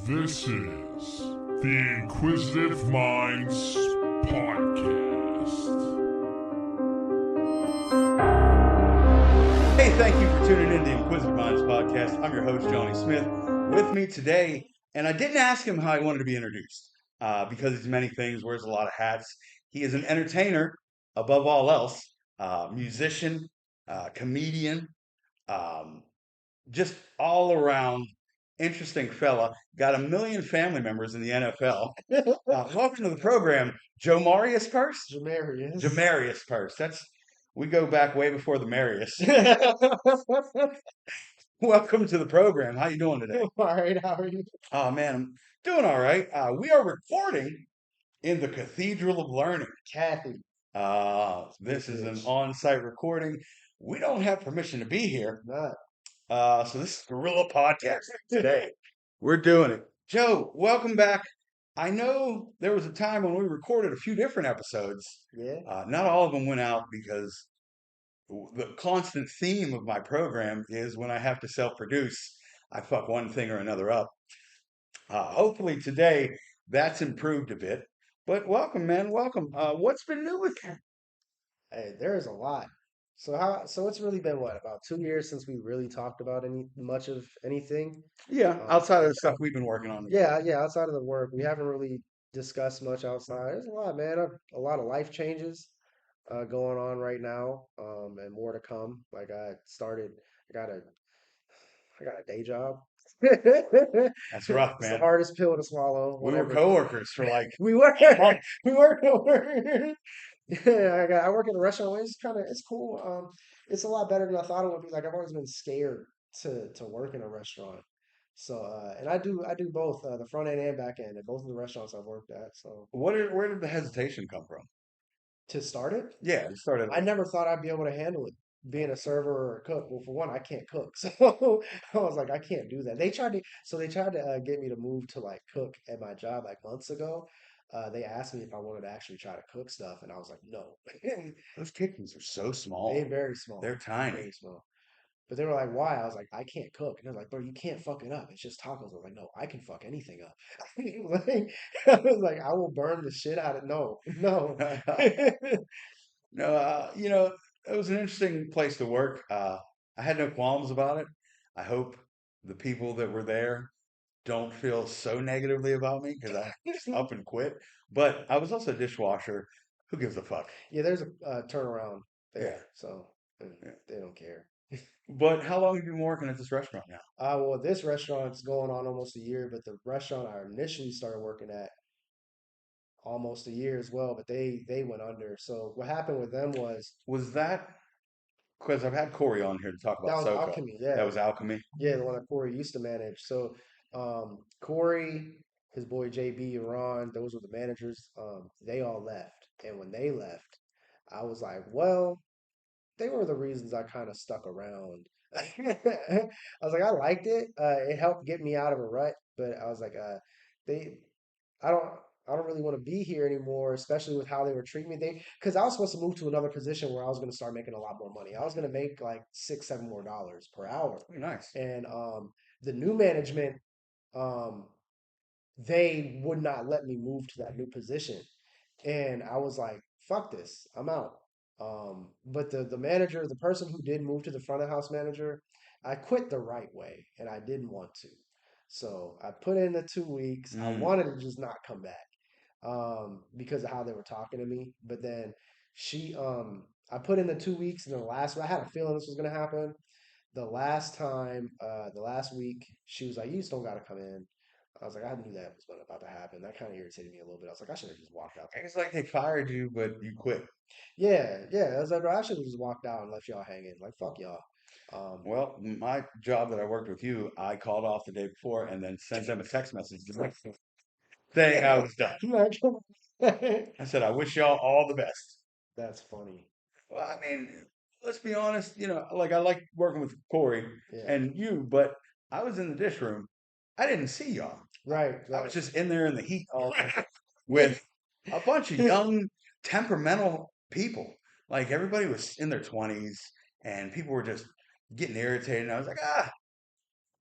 This is the Inquisitive Minds Podcast. Hey, thank you for tuning in to the Inquisitive Minds Podcast. I'm your host, Johnny Smith. With me today, and I didn't ask him how he wanted to be introduced because he's many things, wears a lot of hats. He is an entertainer, above all else, musician, comedian, um, just all around interesting fella. Got a million family members in the NFL. Welcome to the program, JoMarius Purse. JoMarius. JoMarius Purse. We go back way before the Marius. Welcome to the program. How you doing today? All right, how are you? Oh man, I'm doing all right. We are recording in the Cathedral of Learning. Kathy. This is an on-site recording. We don't have permission to be here. Not. So this is Guerrilla Podcast today. We're doing it. Joe, welcome back. I know there was a time when we recorded a few different episodes. Yeah. Not all of them went out because the constant theme of my program is when I have to self-produce, I fuck one thing or another up. Hopefully today that's improved a bit. But welcome, man. Welcome. What's been new with you? Hey, there's a lot. So it's really been what, about 2 years since we really talked about much of anything? Yeah, outside of the stuff we've been working on. Yeah, outside of the work, we haven't really discussed much outside. There's a lot, man. A lot of life changes going on right now, and more to come. Like I got a I got a day job. That's rough, It's the man. hardest pill to swallow. We were Whatever. coworkers for like We work. months. We work. Yeah, I work in a restaurant. It's cool. It's a lot better than I thought it would be. Like I've always been scared to work in a restaurant. So and I do both the front end and back end at both of the restaurants I've worked at. So Where did the hesitation come from? to start it, Yeah, you started. I never thought I'd be able to handle it, being a server or a cook. Well, for one, I can't cook, so I was like, I can't do that. They tried to get me to move to like cook at my job like months ago. They asked me if I wanted to actually try to cook stuff, and I was like, no. Those kitchens are so small. They're very small. They're tiny. Very small. But they were like, why? I was like, I can't cook. And they're like, bro, you can't fuck it up. It's just tacos. I was like, no, I can fuck anything up. Like, I was like, I will burn the shit out of no, no. No, it was an interesting place to work. I had no qualms about it. I hope the people that were there don't feel so negatively about me because I just up and quit. But I was also a dishwasher. Who gives a fuck? Yeah, there's a turnaround Yeah. there, so Yeah. they don't care. But how long have you been working at this restaurant now? Well, this restaurant's going on almost a year, but the restaurant I initially started working at almost a year as well, but they went under. So what happened with them was Was that because I've had Corey on here to talk that about was SoCo? Alchemy, yeah. That was Alchemy. Yeah, the one that Corey used to manage. So Corey, his boy JB, and Ron, those were the managers. They all left. And when they left, I was like, well, they were the reasons I kind of stuck around. I was like, I liked it. It helped get me out of a rut, but I was like, they, I don't, I don't really want to be here anymore, especially with how they were treating me. Because I was supposed to move to another position where I was going to start making a lot more money. I was going to make like $6, $7 more per hour, Very nice. and the new management, um, they would not let me move to that new position. And I was like, fuck this, I'm out. But the manager, the person who did move to the front of house manager, I quit the right way and I didn't want to. So I put in the 2 weeks. I wanted to just not come back because of how they were talking to me. But then I put in the 2 weeks, and then I had a feeling this was going to happen. The last week, she was like, "You just don't got to come in." I was like, I knew that was about to happen. That kind of irritated me a little bit. I was like, I should have just walked out. It's like they fired you, but you quit. Yeah. I was like, bro, I should have just walked out and left y'all hanging. Like, fuck y'all. Well, my job that I worked with you, I called off the day before and then sent them a text message saying I was done. I said, I wish y'all all the best. That's funny. Well, I mean, let's be honest, like I like working with Corey Yeah. and you, but I was in the dish room. I didn't see y'all. Right. I was just in there in the heat all day with a bunch of young, temperamental people. Like everybody was in their 20s and people were just getting irritated. And I was like,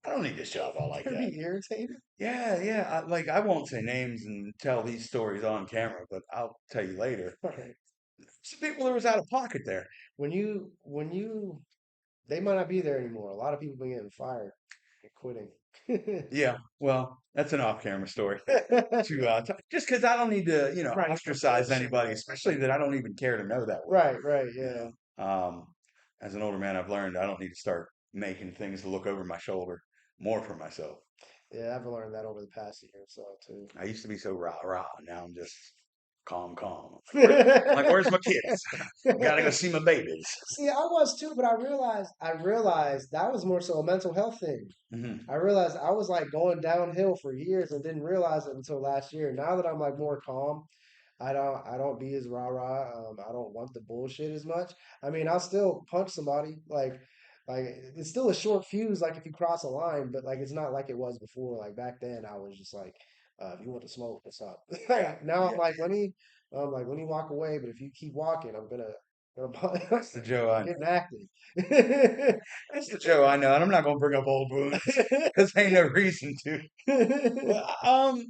I don't need to show up all like You'd that. be irritated. Yeah. I won't say names and tell these stories on camera, but I'll tell you later. Right. Some people that was out of pocket there. When you they might not be there anymore. A lot of people been getting fired and quitting. Yeah, well, that's an off-camera story. Just because I don't need to, Right. ostracize anybody, especially that I don't even care to know that well. Right, You yeah. know, as an older man, I've learned I don't need to start making things to look over my shoulder more for myself. Yeah, I've learned that over the past year or so too. I used to be so rah rah. Now I'm just calm. Where's my kids? Gotta go see my babies. See, I was too, but I realized that was more so a mental health thing. Hmm. I realized I was like going downhill for years and didn't realize it until last year. Now that I'm like more calm, I don't be as rah rah. I don't want the bullshit as much. I mean, I'll still punch somebody like it's still a short fuse. Like if you cross a line, but like it's not like it was before. Like back then, I was just like, if you want to smoke, what's up? Now Yeah, let me walk away. But if you keep walking, I'm gonna that's the Joe I getting know. active. That's the Joe I know, and I'm not gonna bring up old wounds because ain't no reason to. Well,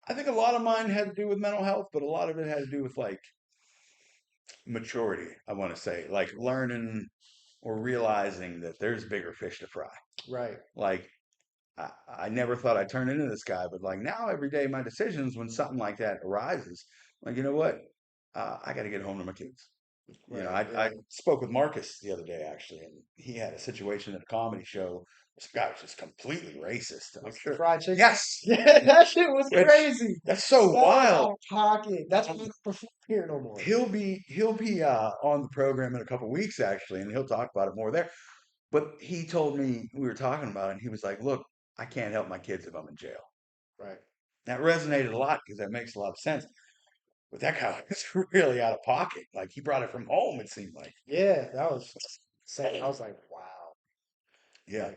I think a lot of mine had to do with mental health, but a lot of it had to do with like maturity. I want to say, like learning or realizing that there's bigger fish to fry. Right. Like I never thought I'd turn into this guy, but like now every day my decisions when something like that arises, like you know what, I got to get home to my kids. Right. I Yeah. spoke with Marcus the other day actually, and he had a situation at a comedy show. This guy was just completely racist. I'm What's the sure. fried chicken? Yes, Yeah, that shit was which crazy. that's so That was wild. out of pocket. That's why I don't perform here no more. He'll be on the program in a couple weeks actually, and he'll talk about it more there. But he told me we were talking about it, and he was like, "Look, I can't help my kids if I'm in jail." Right. That resonated a lot because that makes a lot of sense. But that guy was really out of pocket. Like he brought it from home. It seemed like. Yeah, that was insane. I was like, wow. Yeah.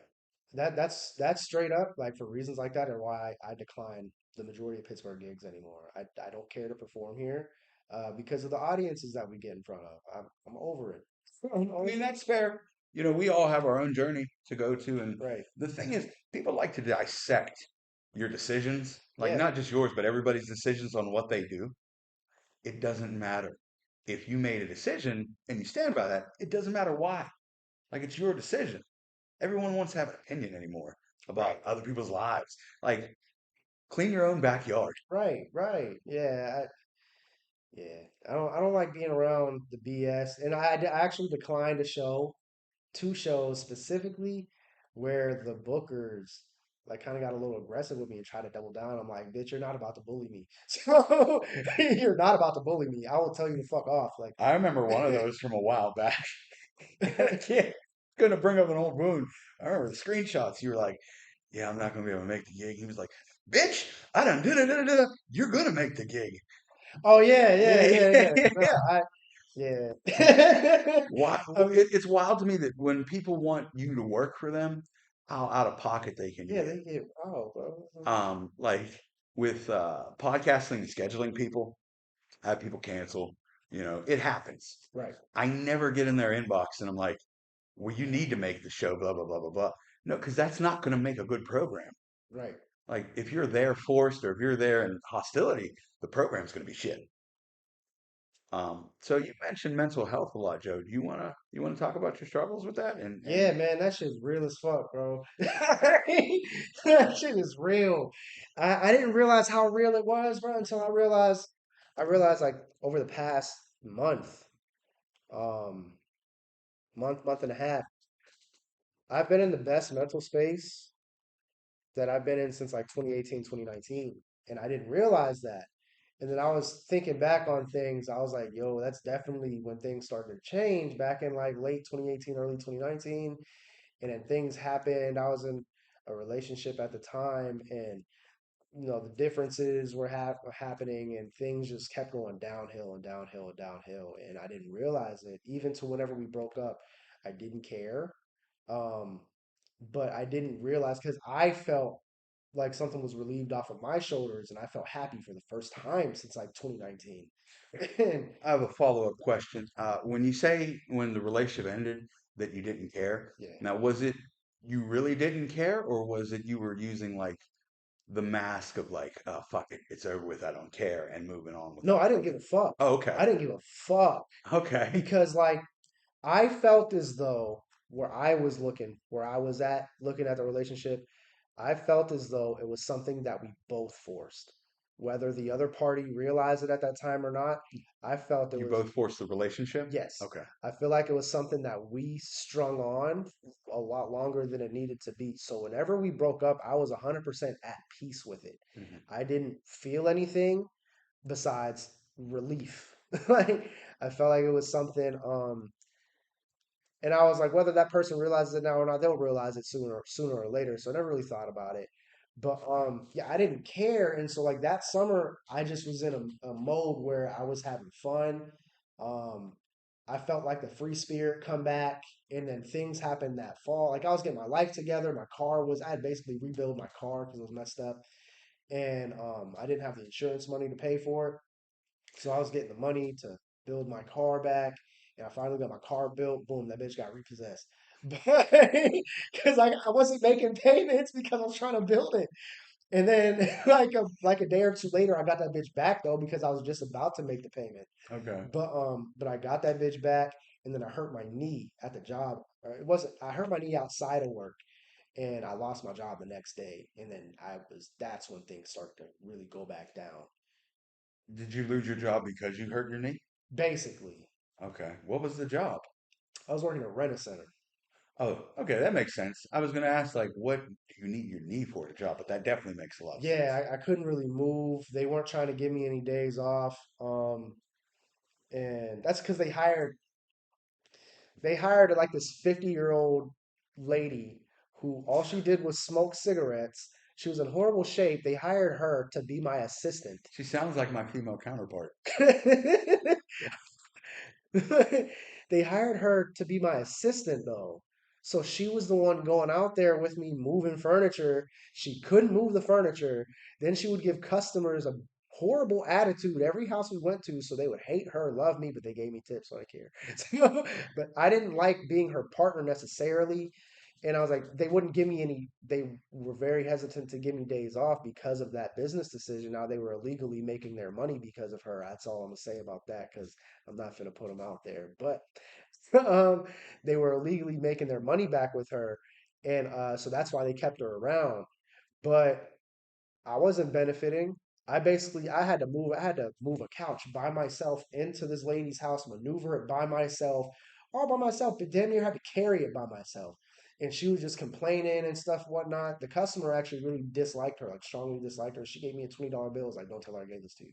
Like that's straight up like for reasons like that and why I decline the majority of Pittsburgh gigs anymore. I don't care to perform here because of the audiences that we get in front of. I'm over it. I'm I over mean, that's fair. We all have our own journey to go to. And Right. the thing is, people like to dissect your decisions, like Yeah. not just yours, but everybody's decisions on what they do. It doesn't matter. If you made a decision and you stand by that, it doesn't matter why. Like it's your decision. Everyone wants to have an opinion anymore about Right. other people's lives. Like, clean your own backyard. Right. Yeah. I don't like being around the BS. And I actually declined a show, two shows specifically, where the bookers like kind of got a little aggressive with me and tried to double down. I'm like, bitch, you're not about to bully me. So you're not about to bully me. I will tell you to fuck off. Like, I remember one of those from a while back. I can't gonna bring up an old wound. I remember the screenshots. You were like, "Yeah, I'm not gonna be able to make the gig." He was like, "Bitch, I done da da da da. You're gonna make the gig." oh yeah, yeah, Yeah, yeah, yeah. No, yeah. yeah. Why? Um, It's wild to me that when people want you to work for them, how out of pocket they can yeah, get. they get bro. Like with podcasting and scheduling people, have people cancel. It happens. Right, I never get in their inbox and I'm like, well, you need to make the show, blah, blah, blah, blah, blah. No, because that's not going to make a good program. right. Like if you're there forced or if you're there in hostility, the program's going to be shit. So you mentioned mental health a lot, Joe. Do you wanna talk about your struggles with that? Yeah, And man, that shit's real as fuck, bro. That shit is real. I didn't realize how real it was, bro, until I realized like over the past month, um, month and a half, I've been in the best mental space that I've been in since like 2018, 2019. And I didn't realize that. And then I was thinking back on things. I was like, yo, that's definitely when things started to change back in like late 2018, early 2019. And then things happened. I was in a relationship at the time, and the differences were happening, and things just kept going downhill and downhill and downhill. And I didn't realize it. Even to whenever we broke up, I didn't care. Um, but I didn't realize because I felt like something was relieved off of my shoulders, and I felt happy for the first time since like 2019. And I have a follow-up question. When you say when the relationship ended that you didn't care, yeah, now was it you really didn't care, or was it you were using like the mask of like, oh fuck it, it's over with, I don't care, and moving on with No, I life? didn't give a fuck. Oh, okay. I didn't give a fuck Okay. because like I felt as though where I was at looking at the relationship, I felt as though it was something that we both forced. Whether the other party realized it at that time or not, I felt it You was, both forced the relationship? yes. Okay. I feel like it was something that we strung on a lot longer than it needed to be. So whenever we broke up, I was 100% at peace with it. Hmm. I didn't feel anything besides relief. Like I felt like it was something and I was like, whether that person realizes it now or not, they'll realize it sooner or later. So I never really thought about it. But yeah, I didn't care. And so like that summer, I just was in a mode where I was having fun. Um, I felt like the free spirit come back, and then things happened that fall. Like I was getting my life together. I had basically rebuilt my car because it was messed up, and I didn't have the insurance money to pay for it. So I was getting the money to build my car back, and I finally got my car built. Boom, that bitch got repossessed. But because I wasn't making payments because I was trying to build it. And then like a day or two later, I got that bitch back though because I was just about to make the payment. Okay. But I got that bitch back, and then I hurt my knee at the job. Or it wasn't. I hurt my knee outside of work, and I lost my job the next day. And then that's when things started to really go back down. Did you lose your job because you hurt your knee? Basically, Okay. What was the job? I was working at Rent a Center. Oh, okay, that makes sense. I was gonna ask like what do you need your knee for the job, but that definitely makes a lot of sense. Yeah, I couldn't really move. They weren't trying to give me any days off. And that's because they hired like this 50-year-old lady who all she did was smoke cigarettes. She was in horrible shape. They hired her to be my assistant. She sounds like my female counterpart. They hired her to be my assistant though. So she was the one going out there with me moving furniture. She couldn't move the furniture. Then she would give customers a horrible attitude every house we went to, so they would hate her, love me, but they gave me tips, so I care. But I didn't like being her partner necessarily. And I was like, they wouldn't give me any, they were very hesitant to give me days off because of that business decision. Now they were illegally making their money because of her. That's all I'm gonna say about that because I'm not gonna put them out there. But um, they were illegally making their money back with her, and so that's why they kept her around. But I wasn't benefiting. I had to move a couch by myself into this lady's house, maneuver it by myself, all by myself, but damn near had to carry it by myself. And she was just complaining and stuff, whatnot. The customer actually really disliked her, like strongly disliked her. She gave me a $20 bill. I was like, don't tell her I gave this to you.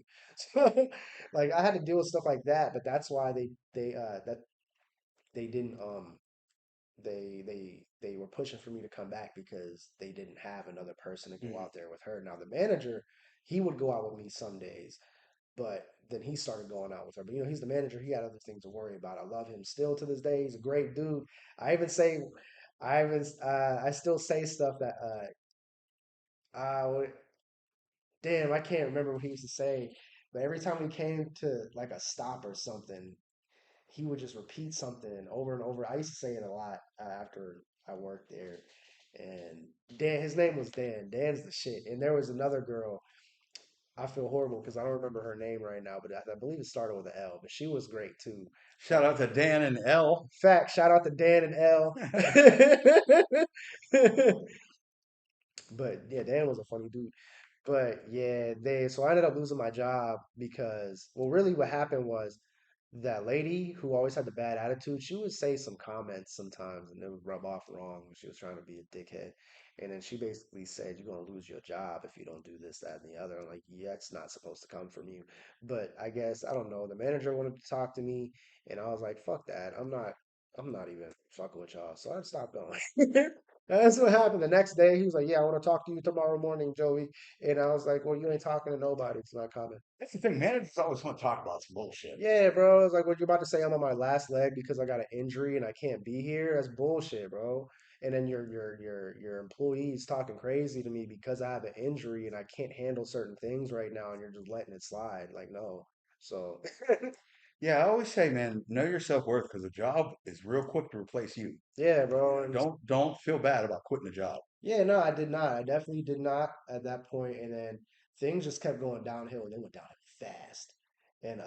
So, like I had to deal with stuff like that, but that's why they didn't they were pushing for me to come back because they didn't have another person to go Mhm. out there with her. Now the manager, he would go out with me some days, but then he started going out with her. But he's the manager. He had other things to worry about. I love him still to this day. He's a great dude. I even say, I still say stuff that uh, damn, I can't remember what he used to say. But every time we came to like a stop or something, he would just repeat something over and over. I used to say it a lot after I worked there. And Dan, his name was Dan. Dan's the shit. And there was another girl. I feel horrible because I don't remember her name right now, but I believe it started with an L. But she was great too. Shout out to Dan and L. Fact, shout out to Dan and L. But yeah, Dan was a funny dude. But yeah, so I ended up losing my job because well really what happened was that lady who always had the bad attitude, she would say some comments sometimes and it would rub off wrong when she was trying to be a dickhead. And then she basically said, you're gonna lose your job if you don't do this, that, and the other. I'm like, yeah, it's not supposed to come from you. But I guess I don't know. The manager wanted to talk to me and I was like, fuck that. I'm not even fucking with y'all. So I stopped going. That's what happened. The next day, he was like, "Yeah, I want to talk to you tomorrow morning, Joey." And I was like, "Well, you ain't talking to nobody. It's not coming." That's the thing. Managers always want to talk about some bullshit. Yeah, bro. I was like, "What you about to say? I'm on my last leg because I got an injury and I can't be here? That's bullshit, bro." And then your employees talking crazy to me because I have an injury and I can't handle certain things right now, and you're just letting it slide. Like, no. So Yeah, I always say, man, know your self-worth because a job is real quick to replace you. Yeah, bro. And Don't feel bad about quitting a job. yeah, no, I did not. I definitely did not at that point. And then things just kept going downhill, and they went downhill fast. And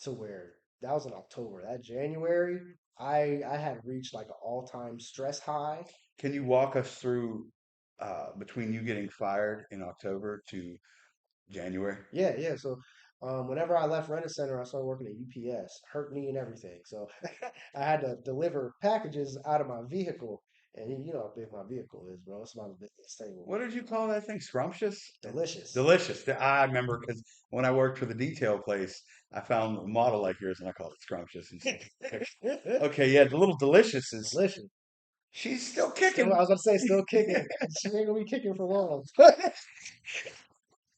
to where that was in October. That January, I had reached like an all-time stress high. Can you walk us through between you getting fired in October to January? Yeah, yeah. So whenever I left Rent a Center, I started working at UPS, hurt knee and everything. So I had to deliver packages out of my vehicle. And you know how big my vehicle is, bro. It's about a business table. What did you call that thing? Scrumptious? Delicious. Delicious. I remember because when I worked for the detail place, I found a model like yours and I called it scrumptious. And okay, yeah, the little delicious is Delicious. she's still Still, kicking. I was gonna say, still kicking. She ain't gonna be kicking for long.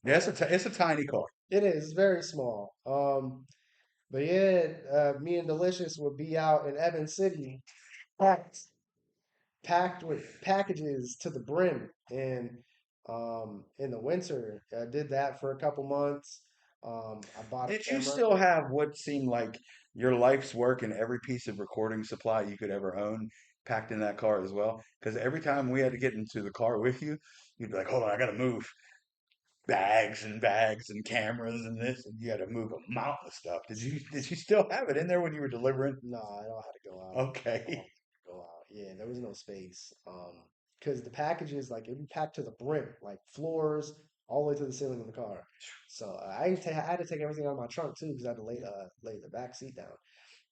Yeah, it's a tiny car. It is very small. But yeah, me and Delicious would be out in Evans City, packed, packed with packages to the brim, and in the winter, I did that for a couple months. I bought Did a you camera. still have what seemed like your life's work and every piece of recording supply you could ever own packed in that car as well? Because every time we had to get into the car with you, you'd be like, "Hold on, I gotta move bags and cameras and this," and you had to move a mountain of stuff. Did you still have it in there when you were delivering? No, I don't have to go out. Okay. Go out. Yeah, there was no space. Because the packages, like, it would be packed to the brim, like floors all the way to the ceiling of the car. So I had to take everything out of my trunk too, because I had to lay the back seat down.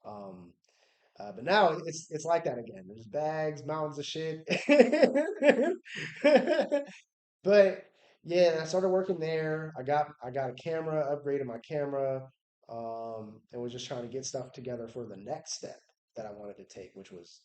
Um, but now it's like that again. There's bags, mountains of shit. But yeah, I started working there. I got a camera, upgraded my camera, and was just trying to get stuff together for the next step that I wanted to take, which was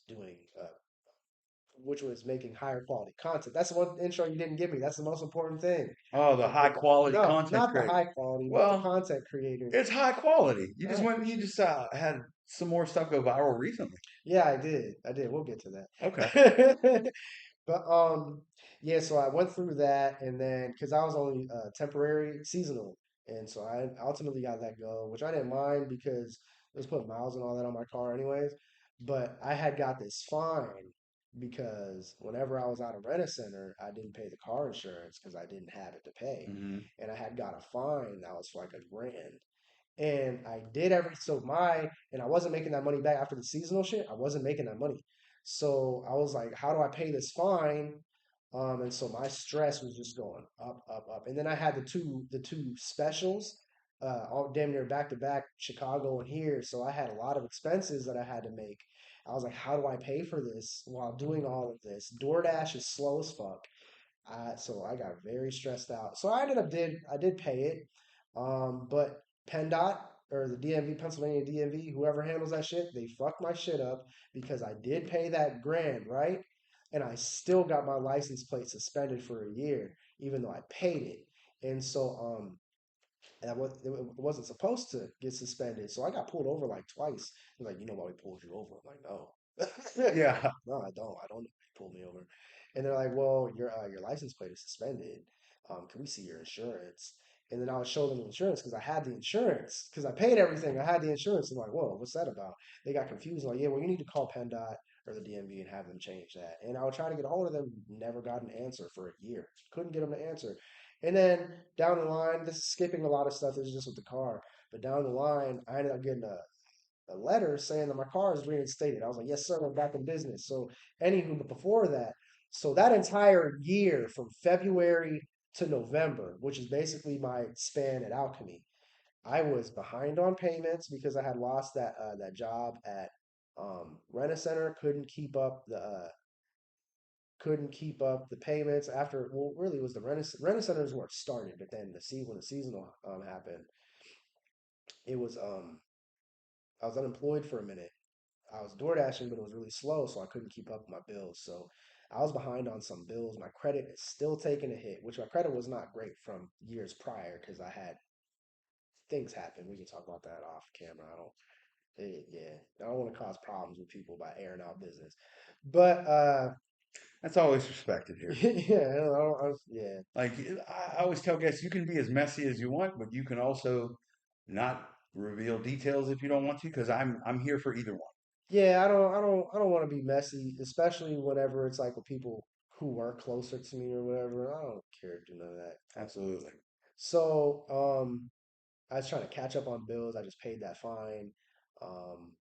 making higher quality content. That's the one intro you didn't give me. That's the most important thing. Oh, the high quality No, content not the creator. high quality, but the Well, content creator. it's high quality. I You appreciate. just had some more stuff go viral recently. Yeah, I did. I did. We'll get to Okay. that. But yeah, so I went through that, and then because I was only temporary seasonal, and so I ultimately got let go, which I didn't mind because it was putting miles and all that on my car anyways. But I had got this fine because whenever I was out of rent center, I didn't pay the car insurance because I didn't have it to pay, Hmm. and I had got a fine that was for like $1,000. And I did every so my and I wasn't making that money back after the seasonal shit. I wasn't making that money. So I was like, how do I pay this fine? And so my stress was just going up, up, up. And then I had the two specials, all damn near back to back, Chicago and here. So I had a lot of expenses that I had to make. I was like, how do I pay for this while doing all of this? DoorDash is slow as fuck. So I got very stressed out. So I did pay it, but PennDOT or the DMV, Pennsylvania DMV, whoever handles that shit, they fucked my shit up because I did pay that grand, right? And I still got my license plate suspended for a year, even though I paid it. And so and it wasn't supposed to get suspended. So I got pulled over like twice. They're like, you know why we pulled you over? I'm like, no. Yeah. No, I don't. I don't know why you pulled me over. And they're like, well, your license plate is suspended. Can we see your insurance? And then I would show them the insurance because I had the insurance because I paid everything. I had the insurance. I'm like, whoa, what's that about? They got confused. Like, yeah, well, you need to call PennDOT or the DMV and have them change that. And I would try to get a hold of them. Never got an answer for a year. Couldn't get them to answer. And then down the line, this is skipping a lot of stuff. This is just with the car. But down the line, I ended up getting a letter saying that my car is reinstated. I was like, yes, sir, I'm back in business. So, anywho, but before that, so that entire year from February to November, which is basically my span at Alchemy, I was behind on payments because I had lost that job at Rent a Center. Couldn't keep up the payments after. Well, really, it was the Rent a Centers where it started, but then when the seasonal happened, it was I was unemployed for a minute. I was door dashing, but it was really slow, so I couldn't keep up with my bills. So I was behind on some bills. My credit is still taking a hit, which my credit was not great from years prior because I had things happen. We can talk about that off camera. Yeah, I don't want to cause problems with people by airing out business. But That's always respected here. yeah, yeah, Like I always tell guests, you can be as messy as you want, but you can also not reveal details if you don't want to, because I'm here for either one. Yeah, I don't want to be messy, especially whenever it's like with people who are closer to me or whatever. I don't care to do none of that. Absolutely. So, I was trying to catch up on bills. I just paid that fine. Um,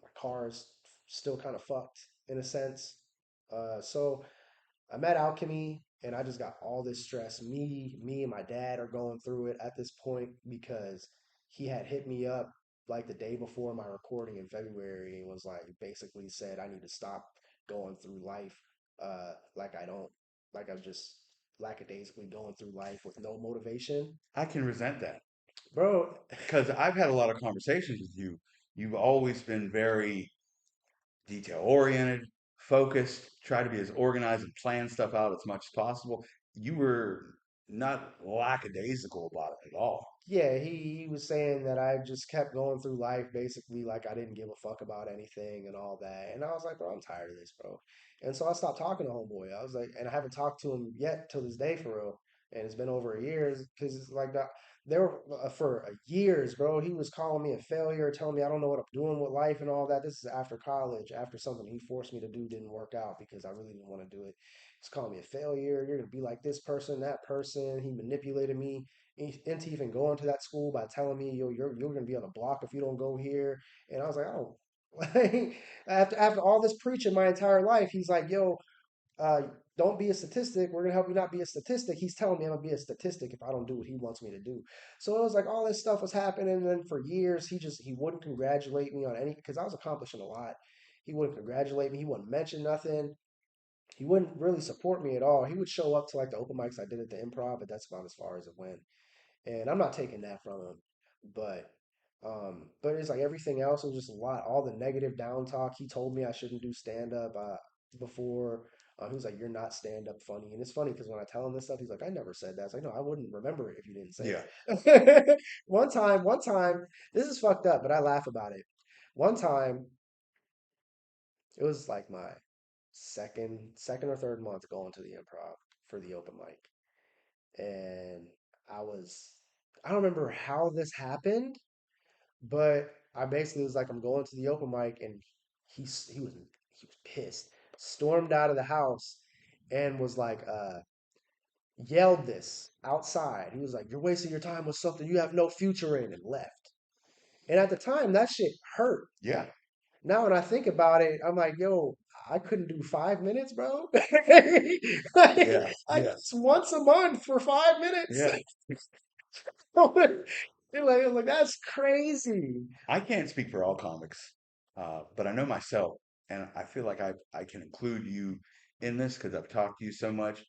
my car is still kind of fucked in a sense. So I'm at Alchemy and I just got all this stress. Me and my dad are going through it at this point because he had hit me up like the day before my recording in February and was like basically said I need to stop going through life like I don't like I'm just lackadaisically going through life with no motivation. I can resent that Bro, because I've had a lot of conversations with you. You've always been very detail oriented, focused, try to be as organized and plan stuff out as much as possible. You were not lackadaisical about it at all. yeah, he was saying that I just kept going through life basically like I didn't give a fuck about anything and all that. And I was like, bro, I'm tired of this, bro. And so I stopped talking to homeboy. I was like, and I haven't talked to him yet till this day for real. And it's been over a year because it's like that. There were for years, bro. He was calling me a failure, telling me I don't know what I'm doing with life and all that. This is after college, after something he forced me to do didn't work out because I really didn't want to do it. He's calling me a failure. You're gonna be like this person, that person. He manipulated me into even going to that school by telling me, yo, you're gonna be on the block if you don't go here. And I was like, oh, like after all this preaching my entire life, he's like, yo, uh, don't be a statistic. We're gonna help you not be a statistic. He's telling me I'm gonna be a statistic if I don't do what he wants me to do. So it was like all this stuff was happening, and then for years he wouldn't congratulate me on any because I was accomplishing a lot. He wouldn't congratulate me. He wouldn't mention nothing. He wouldn't really support me at all. He would show up to like the open mics I did at the improv, but that's about as far as it went. And I'm not taking that from him, but but it's like everything else was just a lot. All the negative down talk. He told me I shouldn't do stand up before. He was like, "You're not stand up funny," and it's funny because when I tell him this stuff, he's like, "I never said that." It's like, "No, I wouldn't remember it if you didn't say Yeah. it." One time, this is fucked up, but I laugh about it. One time, it was like my second or third month going to the improv for the open mic, and I was I don't remember how this happened, but I basically was like, I'm going to the open mic, and he was pissed, stormed out of the house, and was like, yelled this outside. He was like, "You're wasting your time with something you have no future in," and left. And at the time, that shit hurt. Yeah. Now when I think about it, I'm like, yo, I couldn't do 5 minutes, bro. Yeah. I Yeah. just once a month for 5 minutes. Yeah. Like that's crazy. I can't speak for all comics, but I know myself, and I feel like I can include you in this because I've talked to you so much.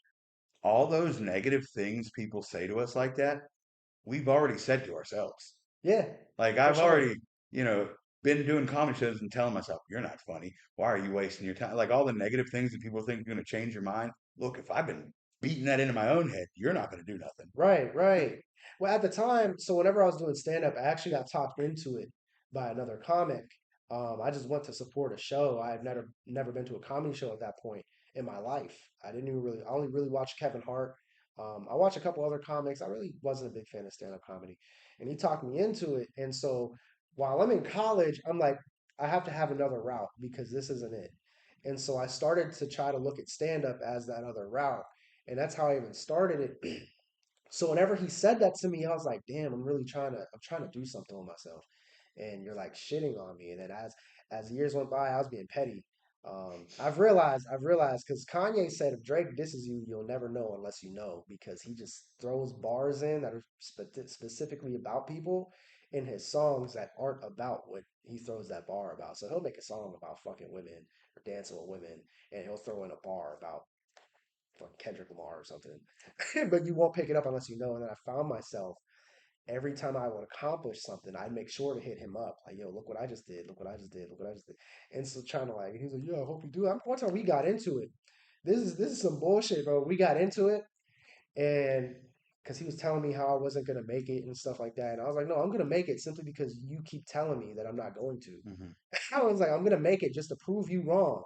All those negative things people say to us like that, we've already said to ourselves. Yeah, Like for I've sure. already, you know, been doing comedy shows and telling myself, "You're not funny. Why are you wasting your time?" Like all the negative things that people think are going to change your mind. Look, if I've been beating that into my own head, you're not going to do nothing. Right, right. Well, at the time, so whenever I was doing stand up, I actually got talked into it by another comic. I just went to support a show. I had never been to a comedy show at that point in my life. I didn't even really, I only really watched Kevin Hart. I watched a couple other comics. I really wasn't a big fan of stand up comedy. And he talked me into it. And so while I'm in college, I'm like, I have to have another route because this isn't it. And so I started to try to look at stand up as that other route. And that's how I even started it. So whenever he said that to me, I was like, damn, I'm trying to do something with myself. And you're like shitting on me. And then as years went by, I was being petty. I've realized because Kanye said if Drake disses you, you'll never know unless you know, because he just throws bars in that are specifically about people in his songs that aren't about what he throws that bar about. So he'll make a song about fucking women or dancing with women, and he'll throw in a bar about Kendrick Lamar or something. But you won't pick it up unless you know. And then I found myself every time I would accomplish something, I'd make sure to hit him up. Like, yo, look what I just did. Look what I just did. Look what I just did. And so trying to like, he's like, yeah, I hope you do. One time we got into it. This is some bullshit, bro. We got into it, and because he was telling me how I wasn't gonna make it and stuff like that. And I was like, no, I'm gonna make it simply because you keep telling me that I'm not going to. Hmm. I was like, I'm gonna make it just to prove you wrong.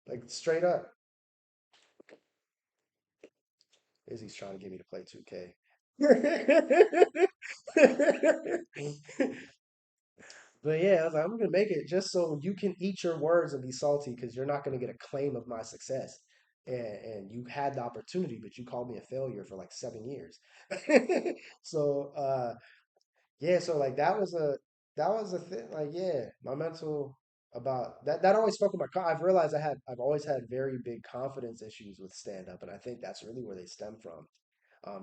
Like straight up. Izzy's trying to get me to play 2K. But yeah, I was like, I'm gonna make it just so you can eat your words and be salty because you're not gonna get a claim of my success. And you had the opportunity, but you called me a failure for like 7 years. So yeah, so like that was a thing. Like, yeah, my mental about that always fucked with my I've realized I've always had very big confidence issues with stand up, and I think that's really where they stem from.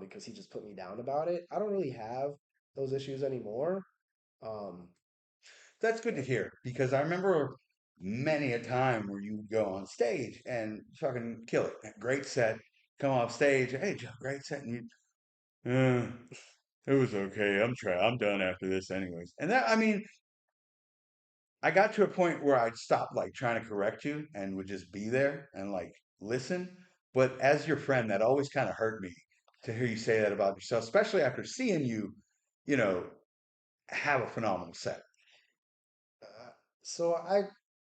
Because he just put me down about it. I don't really have those issues anymore. Um, That's good to hear because I remember many a time where you would go on stage and fucking kill it. Great set. Come off stage. Hey, Joe, great set. And you, it was okay. I'm done after this, anyways. And that, I mean, I got to a point where I'd stop like trying to correct you and would just be there and like listen. But as your friend, that always kind of hurt me to hear you say that about yourself, especially after seeing you, you know, have a phenomenal set. Uh, so I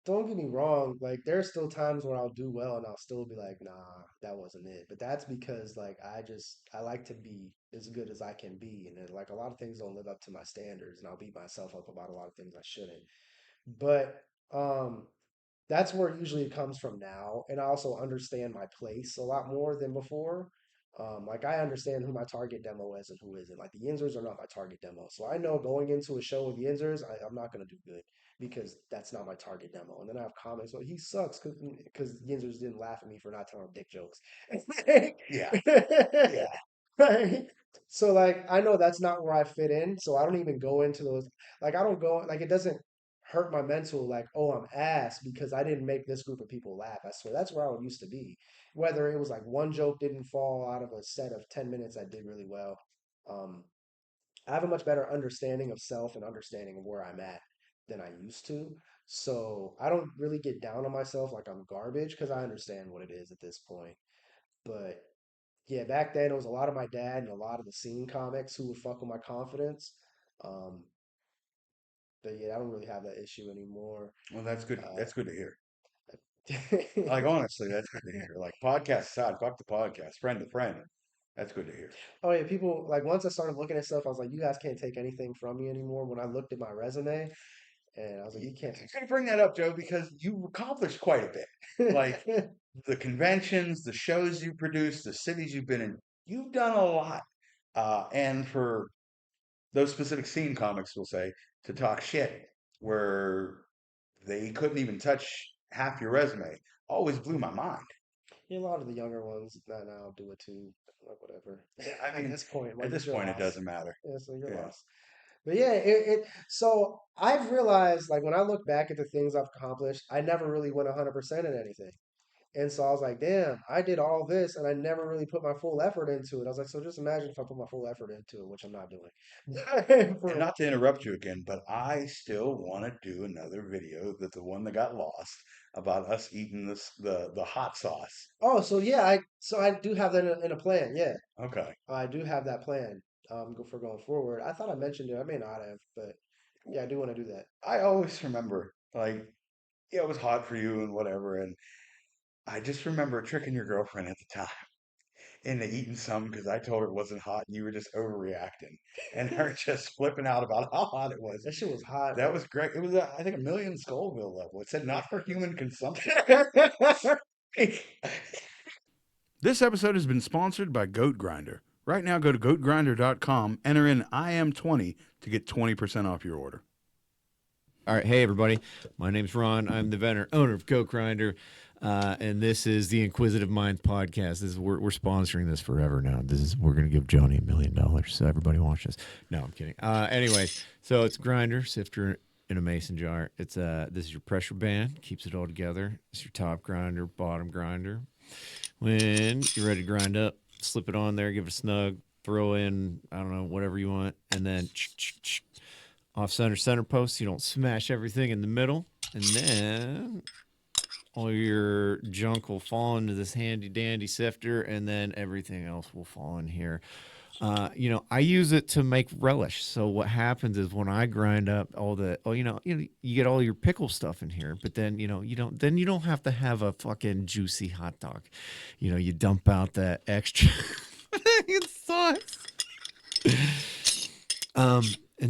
don't get me wrong, like there's still times where I'll do well and I'll still be like, nah, that wasn't it. But that's because like I like to be as good as I can be, and then like a lot of things don't live up to my standards, and I'll beat myself up about a lot of things I shouldn't. But um, that's where usually it comes from now, and I also understand my place a lot more than before. Like I understand who my target demo is and who isn't. Like the Yinzers are not my target demo, so I know going into a show with Yinzers, I'm not gonna do good because that's not my target demo. And then I have comments like he sucks because Yinzers didn't laugh at me for not telling dick jokes. Yeah, yeah. Right? So like I know that's not where I fit in, so I don't even go into those. Like I don't go like it doesn't hurt my mental like, oh, I'm ass because I didn't make this group of people laugh. I swear that's where I would used to be. Whether it was like one joke didn't fall out of a set of 10 minutes I did really well. Um, I have a much better understanding of self and understanding of where I'm at than I used to. So I don't really get down on myself like I'm garbage because I understand what it is at this point. But yeah, back then it was a lot of my dad and a lot of the scene comics who would fuck with my confidence. Um, but yeah, I don't really have that issue anymore. Well, that's good. Uh, That's good to hear. Like honestly, that's good to hear. Like podcast aside, fuck the podcast, friend to friend. That's good to hear. Oh yeah, people like once I started looking at stuff, I was like, you guys can't take anything from me anymore. When I looked at my resume, and I was like, you can't I'm gonna bring that up, Joe, because you accomplished quite a bit. Like take. the conventions, the shows you produced, the cities you've been in, you've done a lot. And for those specific scene comics, we'll say, to talk shit where they couldn't even touch half your resume, always blew my mind. Yeah, a lot of the younger ones that now do it too. Like whatever. Yeah, I At mean, this point, at like this it's your point, it loss. doesn't matter. Yeah, so your Yeah. loss. But yeah, it so I've realized like when I look back at the things I've accomplished, I never really went 100% in anything. And so I was like, damn, I did all this and I never really put my full effort into it. I was like, so just imagine if I put my full effort into it, which I'm not doing. And For not to interrupt you again, but I still want to do another video that the one that got lost about us eating the hot sauce. oh, so yeah, I do have that in a plan. Yeah, Okay. I do have that plan. For going forward. I thought I mentioned it. I may not have, but yeah, I do want to do that. I always remember, like, yeah, it was hot for you and whatever, and I just remember tricking your girlfriend at the time into eating some because I told her it wasn't hot and you were just overreacting, and her just flipping out about how hot it was. That shit was hot, That bro. was great. It was, I think, a million Scoville level. It said not for human consumption. This episode has been sponsored by Goat Grinder. Right now, go to goatgrinder.com, enter in IM20 to get 20% off your order. All right, hey everybody. My name's Ron. I'm the owner of Coke Grinder, and this is the Inquisitive Minds podcast. We're sponsoring this forever now. We're gonna give Johnny $1 million. So everybody watch this. No, I'm kidding. Anyways, so it's grinder sifter in a mason jar. It's this is your pressure band, keeps it all together. It's your top grinder, bottom grinder. When you're ready to grind up, slip it on there, give it a snug, throw in I don't know whatever you want, and then. Off center post, so you don't smash everything in the middle, and then all your junk will fall into this handy dandy sifter, and then everything else will fall in here. I use it to make relish. So what happens is when I grind up all you get all your pickle stuff in here, but then you don't have to have a fucking juicy hot dog. You dump out that extra sauce.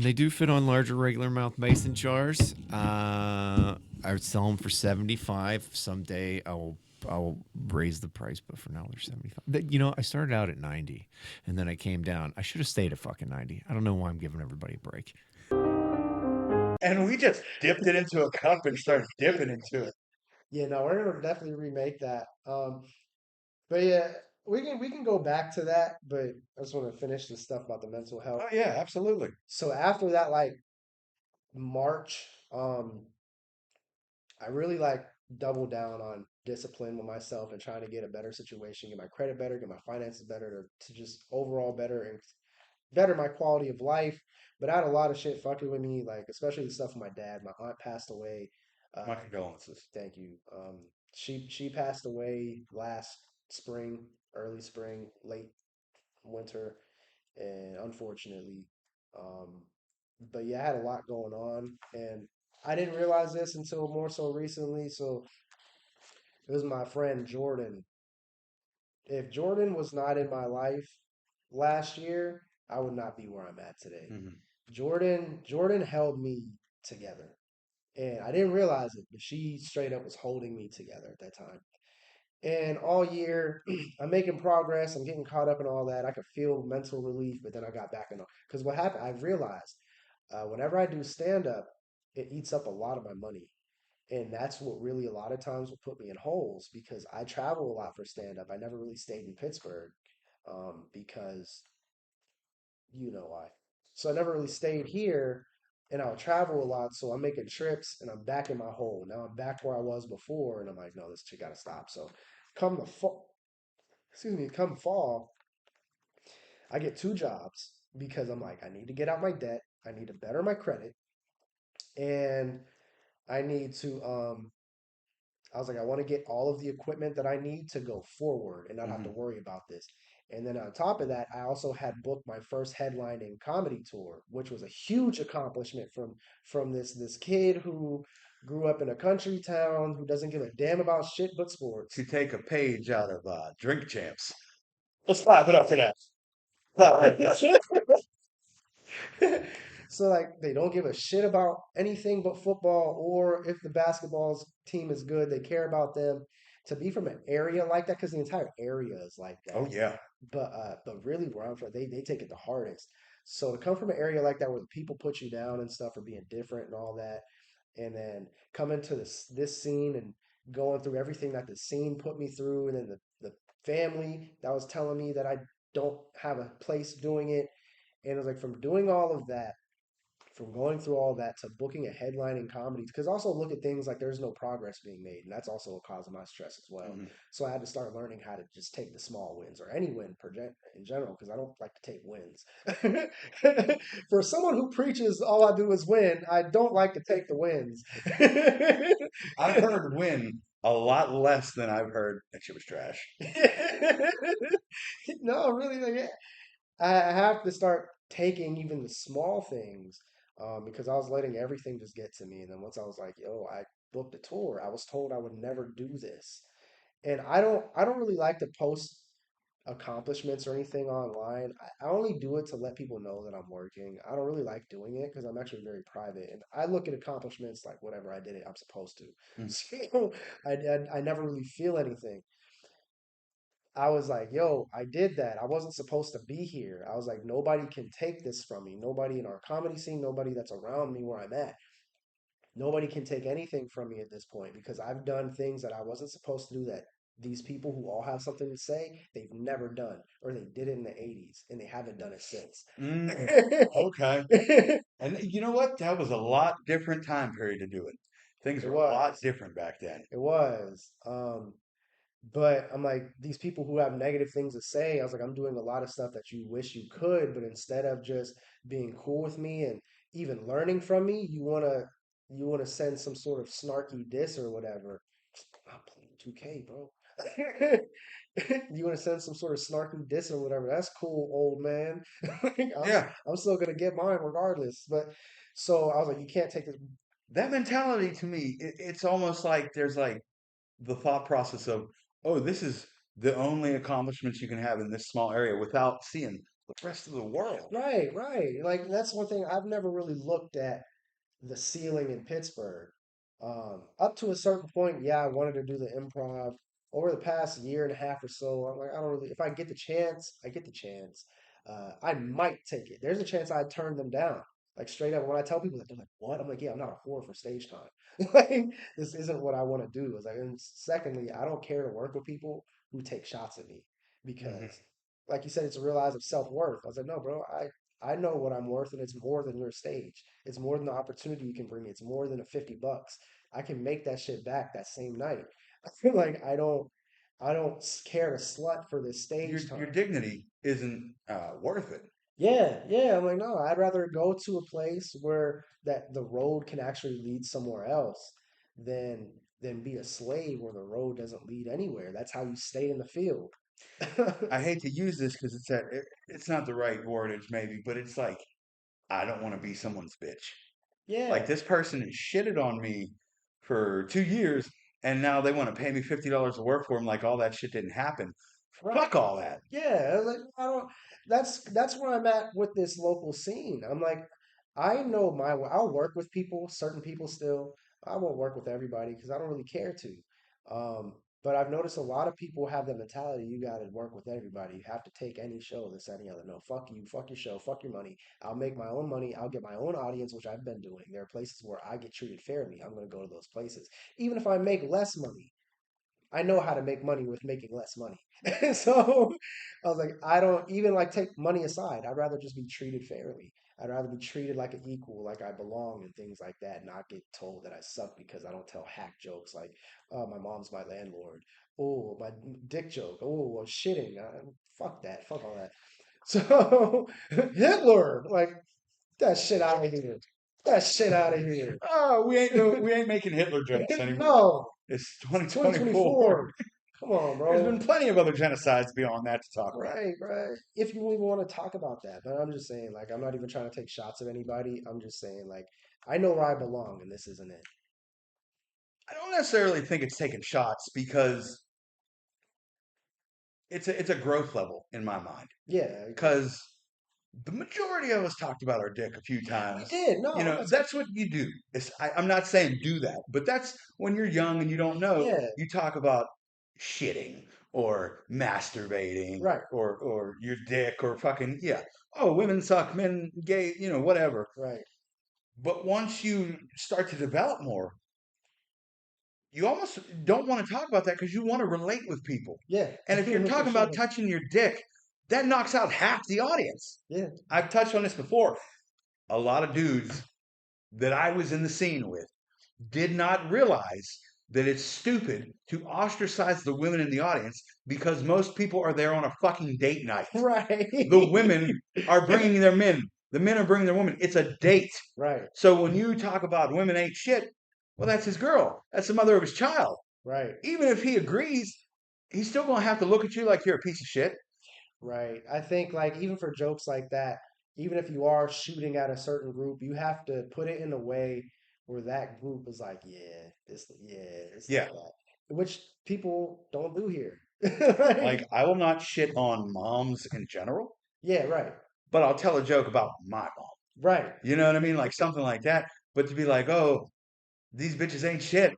and they do fit on larger regular mouth mason jars. I would sell them for 75. Someday I'll raise the price, but for now they're 75. You know, I started out at 90, and then I came down. I should have stayed at fucking 90. I don't know why I'm giving everybody a break. And we just dipped it into a cup and started dipping into it. Yeah, no, we're gonna definitely remake that. But yeah, we can go back to that, but I just want to finish the stuff about the mental health. Oh yeah, absolutely. So after that, like March, I really like doubled down on discipline with myself and trying to get a better situation, get my credit better, get my finances better, to just overall better and better my quality of life. But I had a lot of shit fucking with me, like especially the stuff with my dad. My aunt passed away. My Uh, condolences. thank you. She passed away last spring, early spring, late winter, and unfortunately, um, but yeah, I had a lot going on, and I didn't realize this until more so recently. So it was my friend Jordan. If Jordan was not in my life last year, I would not be where I'm at today. Mhm. Jordan held me together. And I didn't realize it, but she straight up was holding me together at that time. And all year, I'm making progress. I'm getting caught up in all that. I could feel mental relief, but then I got back in. Because what happened, I realized whenever I do stand up, it eats up a lot of my money. And that's what really a lot of times will put me in holes because I travel a lot for stand up. I never really stayed in Pittsburgh because you know why. So I never really stayed here and I would travel a lot. So I'm making trips and I'm back in my hole. Now I'm back where I was before. And I'm like, no, this shit got to stop. So come the fall, excuse me, come fall, I get two jobs because I'm like, I need to get out my debt. I need to better my credit. And I need to, I was like, I want to get all of the equipment that I need to go forward and not have to Mhm. worry about this. And then on top of that, I also had booked my first headlining comedy tour, which was a huge accomplishment from this kid who grew up in a country town who doesn't give a damn about shit but To sports. take a page out of Drink Champs. Let's clap it up for that. Clap it up. So like they don't give a shit about anything but football or if the basketball's team is good, they care about them. To be from an area like that, because the entire area is like Oh that. yeah. But really where I'm from, they take it the hardest. So to come from an area like that where the people put you down and stuff for being different and all that, and then come into this scene and going through everything that the scene put me through, and then the family that was telling me that I don't have a place doing it. And it was like from doing all of that, from going through all that to booking a headline in comedy, because also look at things like there's no progress being made, and that's also a cause of my stress as well. Mhm. So I had to start learning how to just take the small wins or any win in general, because I don't like to take wins. For someone who preaches all I do is win, I don't like to take the wins. I've heard win a lot less than I've heard that shit was trash. No, really, like, I have to start taking even the small things because I was letting everything just get to me. And then once I was like, yo, I booked a tour. I was told I would never do this. And I don't really like to post accomplishments or anything online. I only do it to let people know that I'm working. I don't really like doing it because I'm actually very private. And I look at accomplishments like whatever I did it, I'm supposed to. Mm. So I never really feel anything. I was like, yo, I did that. I wasn't supposed to be here. I was like, nobody can take this from me. Nobody in our comedy scene, nobody that's around me where I'm at. Nobody can take anything from me at this point because I've done things that I wasn't supposed to do that these people who all have something to say, they've never done, or they did it in the 80s and they haven't done it since. Mm, okay. And you know what? That was a lot different time period to do it. Things It were a lot was. different back then. It was. But I'm like, these people who have negative things to say, I was like, I'm doing a lot of stuff that you wish you could, but instead of just being cool with me and even learning from me, you wanna send some sort of snarky diss or whatever. I'm playing 2K, bro. You want to send some sort of snarky diss or whatever? That's cool, old man. I'm Yeah. I'm still gonna get mine regardless. But so I was like, you can't take this. That mentality to me, it's almost like there's like the thought process of, oh, this is the only accomplishments you can have in this small area without seeing the rest of the world. Right, right. Like that's one thing I've never really looked at the ceiling in Pittsburgh. Up to a certain point, yeah, I wanted to do the improv. Over the past year and a half or so, I'm like, I don't really. If I get the chance, I get the chance. I might take it. There's a chance I'd turn them down. Like straight up, when I tell people that, they're like, "What?" I'm like, "Yeah, I'm not a whore for stage time. Like, this isn't what I want to do." It's like, and secondly, I don't care to work with people who take shots at me Hmm. because, like you said, it's a realize of self worth. I was like, "No, bro, I know what I'm worth, and it's more than your stage. It's more than the opportunity you can bring me. It's more than a $50. I can make that shit back that same night. I feel like I don't care to slut for this stage Your time. dignity isn't worth it. Yeah, yeah. I'm like, no, I'd rather go to a place where that the road can actually lead somewhere else than be a slave where the road doesn't lead anywhere. That's how you stay in the field. I hate to use this because it's not the right wordage maybe, but it's like I don't want to be someone's bitch. Like Yeah. this person has shitted on me for 2 years, and now they want to pay me $50 to work for them. Like all that shit didn't happen. Right. Fuck all that. Yeah, like I don't. That's where I'm at with this local scene. I'm like, I know I'll work with people, certain people still. I won't work with everybody because I don't really care to. But I've noticed a lot of people have the mentality you got to work with everybody. You have to take any show, this, that, and the other. No, fuck you, fuck your show, fuck your money. I'll make my own money. I'll get my own audience, which I've been doing. There are places where I get treated fairly. I'm going to go to those places, even if I make less money. I know how to make money with making less money. So I was like, I don't even like take money aside. I'd rather just be treated fairly. I'd rather be treated like an equal, like I belong and things like that, not get told that I suck because I don't tell hack jokes like, oh, my mom's my landlord. Oh, my dick joke. Oh, well, shitting. Fuck that. Fuck all that. So Hitler, like, that shit out of here. That shit out of here. Oh, we ain't making Hitler jokes anymore. No, It's it's 2024. 2024. Come on, There's bro. been plenty of other genocides beyond that to talk about. Right, right. If you even want to talk about that, but I'm just saying, like, I'm not even trying to take shots at anybody. I'm just saying, like, I know where I belong, and this isn't it. I don't necessarily think it's taking shots because it's a growth level in my mind. Yeah, Because the majority of us talked about our dick a few we times. did. No, You I'm know, not saying. that's what you do. I'm not saying do that, but that's when you're young and you don't know. Yeah, You talk about shitting or masturbating right, or your dick or fucking yeah. Oh, women suck, men gay, whatever. right. But once you start to develop more, you almost don't want to talk about that because you want to relate with people. Yeah, And if you're for talking about sure. touching your dick, that knocks out half the audience. Yeah, I've touched on this before. A lot of dudes that I was in the scene with did not realize that it's stupid to ostracize the women in the audience because most people are there on a fucking date night. right, The women are bringing their men. The men are bringing their women. It's a date. right, So when you talk about women ain't shit, well, that's his girl. That's the mother of his child. right. Even if he agrees, he's still going to have to look at you like you're a piece of shit. Right. I think like even for jokes like that, even if you are shooting at a certain group, you have to put it in a way where that group is like, yeah, it's like Yeah. that, which people don't do here. Like, Right? I will not shit on moms in general, Yeah, right, but I'll tell a joke about my mom. right, You know what I mean? Like something like that. But to be like, oh, these bitches ain't shit.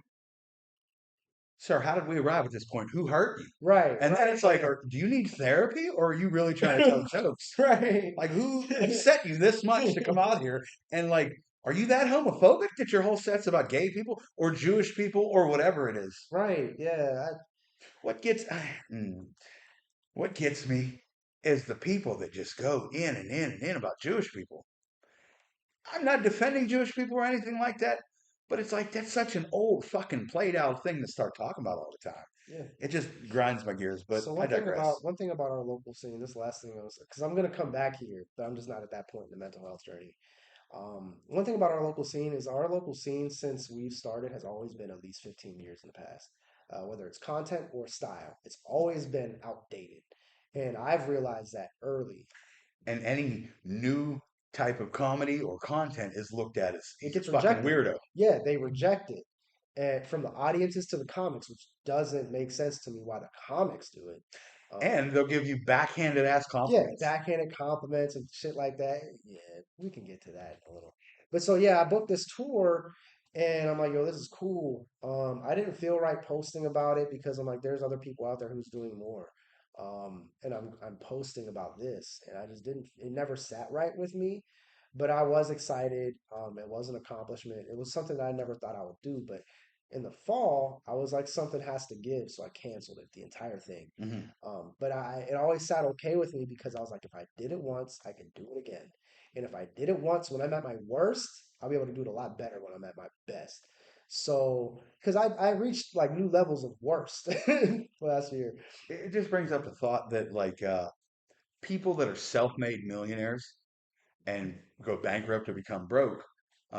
Sir, how did we arrive at this point? Who hurt you? right, And then right, it's like, do you need therapy or are you really trying to tell jokes? right. Like, who upset you this much to come out here? And like, are you that homophobic that your whole set's about gay people or Jewish people or whatever it is? Right, yeah, What gets what gets me is the people that just go in and in and in about Jewish people. I'm not defending Jewish people or anything like that, but it's like that's such an old fucking played out thing to start talking about all the time. yeah. It just grinds my gears, but So I digress. one thing about our local scene, this last thing I was, because I'm gonna come back here, but I'm just not at that point in the mental health journey. One thing about our local scene is our local scene, since we've started, has always been at least 15 years in the past. Whether it's content or style, it's always been outdated. And I've realized that early. And any new type of comedy or content is looked at as It he's a gets fucking rejected. weirdo. Yeah, they reject it. And from the audiences to the comics, which doesn't make sense to me why the comics do it. And they'll give you backhanded ass Yeah, compliments. backhanded compliments and shit like that. Yeah, we can get to that in a little. But so yeah, I booked this tour and I'm like, yo, this is cool. I didn't feel right posting about it because I'm like, there's other people out there who's doing more. And I'm posting about this and I just didn't it never sat right with me. But I was excited. It was an accomplishment. It was something that I never thought I would do. But in the fall, I was like, something has to give, so I canceled it, the entire thing. Hmm. But it always sat okay with me because I was like, if I did it once, I can do it again. And if I did it once when I'm at my worst, I'll be able to do it a lot better when I'm at my best. So, because I reached like new levels of worst last year. It just brings up the thought that like people that are self-made millionaires and go bankrupt or become broke,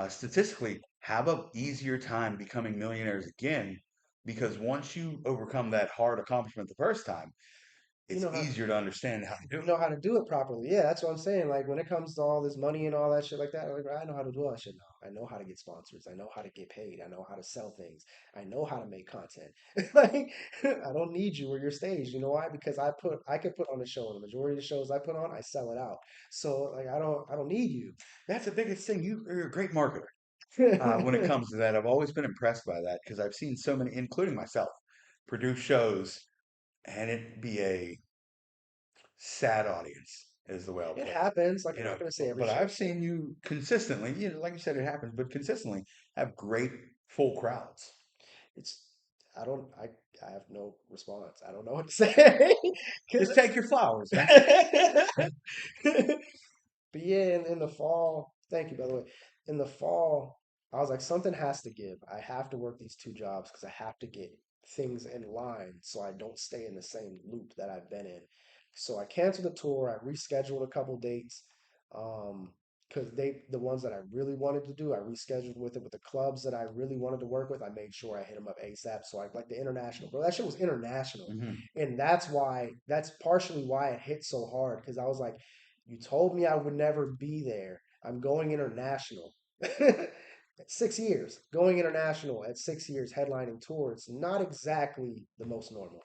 statistically have a easier time becoming millionaires again because once you overcome that hard accomplishment the first time, You it's know how easier to understand how to do you it. know how to do it properly. Yeah, that's what I'm saying. Like when it comes to all this money and all that shit like that, like, I know how to do all that shit now. I know how to get sponsors. I know how to get paid. I know how to sell things. I know how to make content. Like I don't need you or your stage. You know why? Because I could put on a show and the majority of the shows I put on, I sell it out. So like I don't need you. That's the biggest thing. You're a great marketer when it comes to that. I've always been impressed by that because I've seen so many, including myself, produce shows and it be a sad audience, is the way I'll It put it. happens. Like You I'm know, not gonna say every but show. I've seen you consistently, like you said, it happens, but consistently have great full crowds. It's I don't I have no response. I don't know what to say. 'Cause Just take your flowers, man. but yeah, in the fall, thank you, by the way. In the fall, I was like, something has to give. I have to work these two jobs because I have to get things in line so I don't stay in the same loop that I've been in. So I canceled the tour. I rescheduled a couple dates. Because the ones that I really wanted to do, I rescheduled with it with the clubs that I really wanted to work with. I made sure I hit them up ASAP. So I like the international, bro. That shit was international, Hmm. and that's partially why it hit so hard because I was like, you told me I would never be there. I'm going international. At 6 years, going international at 6 years, headlining tour. It's not exactly the most normal.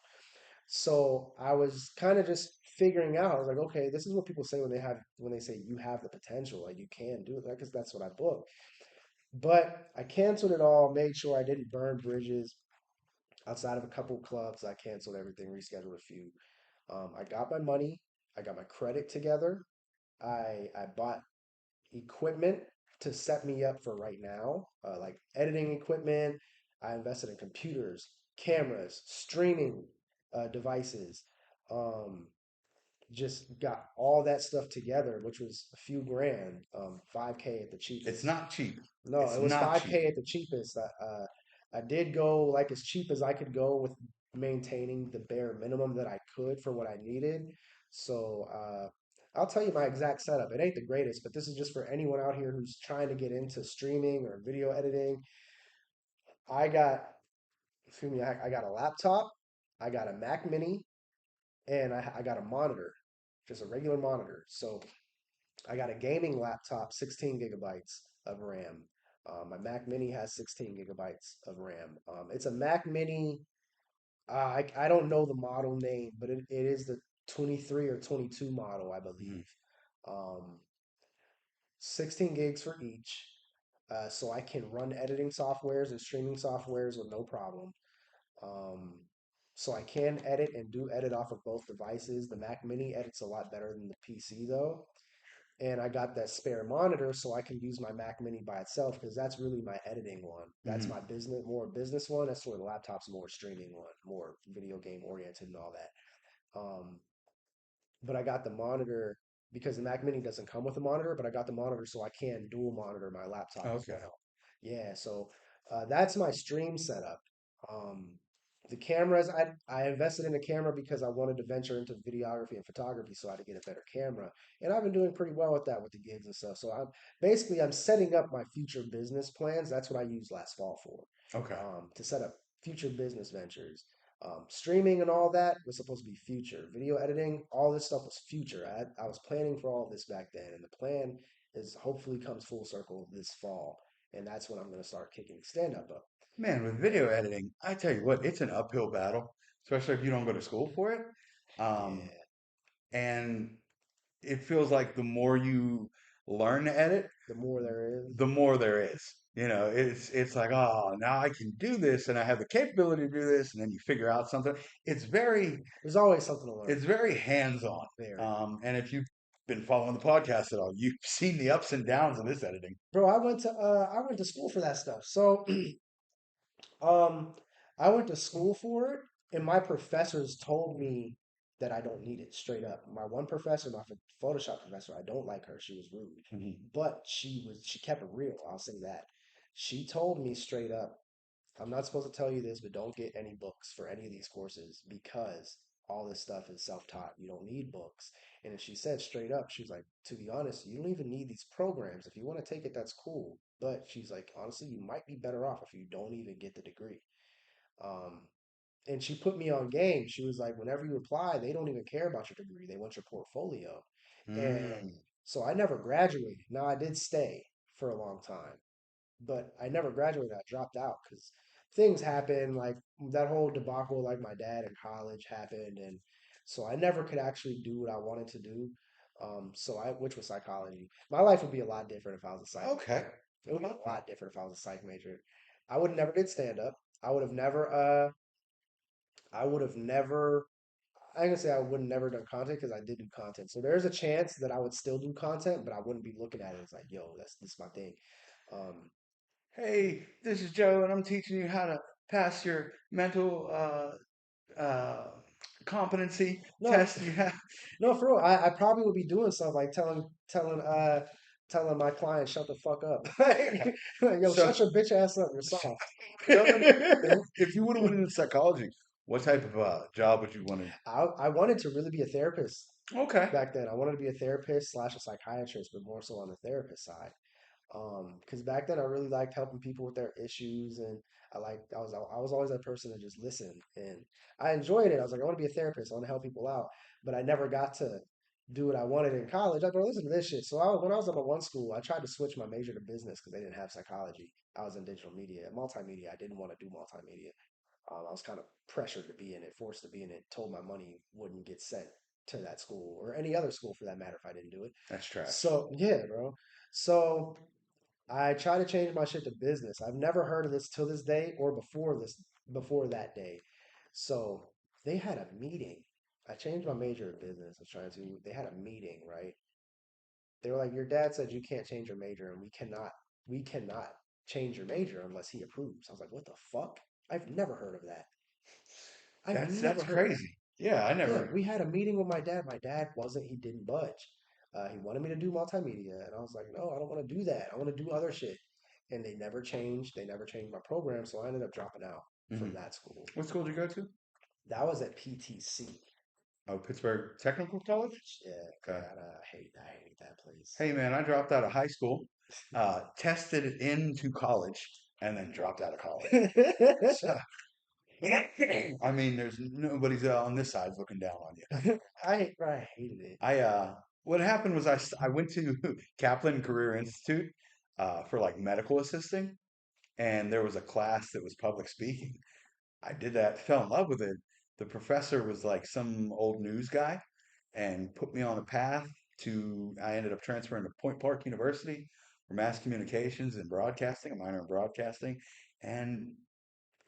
So I was kind of just figuring out. I was like, okay, this is what people say when they say you have the potential, like you can do it, because that's what I booked. But I canceled it all, made sure I didn't burn bridges. Outside of a couple of clubs, I canceled everything, rescheduled a few. I got my money, I got my credit together. I bought equipment to set me up for right now, like editing equipment. I invested in computers, cameras, streaming devices. Um, just got all that stuff together, which was a few grand, 5K at the It's cheapest. not cheap. No, It's it was not cheap. 5K at the cheapest. I did go like as cheap as I could go with maintaining the bare minimum that I could for what I needed. So I'll tell you my exact setup. It ain't the greatest, but this is just for anyone out here who's trying to get into streaming or video editing. I got, excuse me, I got a laptop, I got a Mac Mini, and I got a monitor, just a regular monitor. So I got a gaming laptop, 16 gigabytes of RAM. My Mac Mini has 16 gigabytes of RAM. It's a Mac Mini. I don't know the model name, but it is the 23 or 22 model, I Mhm. believe. Um, 16 gigs for each. So I can run editing softwares and streaming softwares with no problem. Um, so I can edit and do edit off of both devices. The Mac Mini edits a lot better than the PC though. And I got that spare monitor so I can use my Mac Mini by itself because that's really my editing one. That's Mhm. my more business one. That's where the laptop's more streaming one, more video game oriented and all that. But I got the monitor because the Mac Mini doesn't come with a monitor, but I got the monitor so I can dual monitor my laptop as Okay. well. Yeah, so that's my stream setup. Um, the cameras, I invested in a camera because I wanted to venture into videography and photography, so I had to get a better camera, and I've been doing pretty well with that with the gigs and stuff. So I'm setting up my future business plans. That's what I used last fall for, Okay. to set up future business ventures. Streaming and all that was supposed to be future. Video editing, all this stuff was future. I was planning for all this back then, and the plan is hopefully comes full circle this fall, and that's when I'm going to start kicking stand up. Man, with video editing, I tell you what, it's an uphill battle, especially if you don't go to school for it. Um, Yeah. and it feels like the more you learn to edit, The more there is. the more there is. You know, it's like, oh, now I can do this and I have the capability to do this, and then you figure out something. It's very There's always something to learn. it's very hands-on. Very. And if you've been following the podcast at all, you've seen the ups and downs of this editing. Bro, I went to school for that stuff. So Um, I went to school for it, and my professors told me that I don't need it straight up. My one professor, my Photoshop professor, I don't like her. She was rude, but she kept it real. I'll say that. She told me straight up, I'm not supposed to tell you this, but don't get any books for any of these courses because all this stuff is self-taught. You don't need books. And she said straight up, she's like, to be honest, you don't even need these programs. If you want to take it, that's cool. But she's like, honestly, you might be better off if you don't even get the degree. Um, and she put me on game. She was like, whenever you apply, they don't even care about your degree. They want your portfolio. And Mm. so I never graduated. Now I did stay for a long time, but I never graduated. I dropped out because things happened. Like that whole debacle, like my dad in college happened, and so I never could actually do what I wanted to do. Which was psychology. My life would be a lot different if I was a psych Okay. major. It would be a lot different if I was a psych major. I would never did stand up. I would have never. I would have never. I ain't gonna say I would never done content because I did do content. So there's a chance that I would still do content, but I wouldn't be looking at it as like, yo, this is my thing. Um, Hey, this is Joe, and I'm teaching you how to pass your mental competency no, test you have. no, for real. I probably would be doing stuff like telling my client shut the fuck up. Like, yo, So, shut your bitch ass up. You're soft. so if you would have went into psychology, what type of job would you want to? I wanted to really be a therapist Okay. back then. I wanted to be a therapist slash a psychiatrist, but more so on the therapist side. Because back then I really liked helping people with their issues, and I was always that person that just listened, and I enjoyed it. I was like, I want to be a therapist. I want to help people out, but I never got to do what I wanted in college. I go listen to this shit. So when I was at my one school, I tried to switch my major to business because they didn't have psychology. I was in digital media, multimedia. I didn't want to do multimedia. I was kind of pressured to be in it, forced to be in it. Told my money wouldn't get sent to that school or any other school for that matter if I didn't do it. That's trash. So yeah, bro. So I try to change my shit to business. I've never heard of this till this day or before that day. So they had a meeting. I changed my major to business. I was trying to. They had a meeting, right? They were like, "Your dad said you can't change your major, and we cannot change your major unless he approves." I was like, "What the fuck? I've never heard of that. I've That's never heard of that." crazy. Yeah, I Yeah, never. we had a meeting with my dad. My dad he didn't budge. He wanted me to do multimedia, and I was like, no, I don't want to do that. I want to do other shit. And they never changed. They never changed my program, so I ended up dropping out from Mhm. that school. What school did you go to? That was at PTC. Oh, Pittsburgh Technical College. Yeah, Okay. God, I hate that place. Hey, man, I dropped out of high school, tested into college, and then dropped out of college. So, I mean, there's nobody's on this side looking down on you. I hated it. What happened was I went to Kaplan Career Institute for like medical assisting, and there was a class that was public speaking. I did that, fell in love with it. The professor was like some old news guy and put me on a path I ended up transferring to Point Park University for mass communications and broadcasting, a minor in broadcasting, and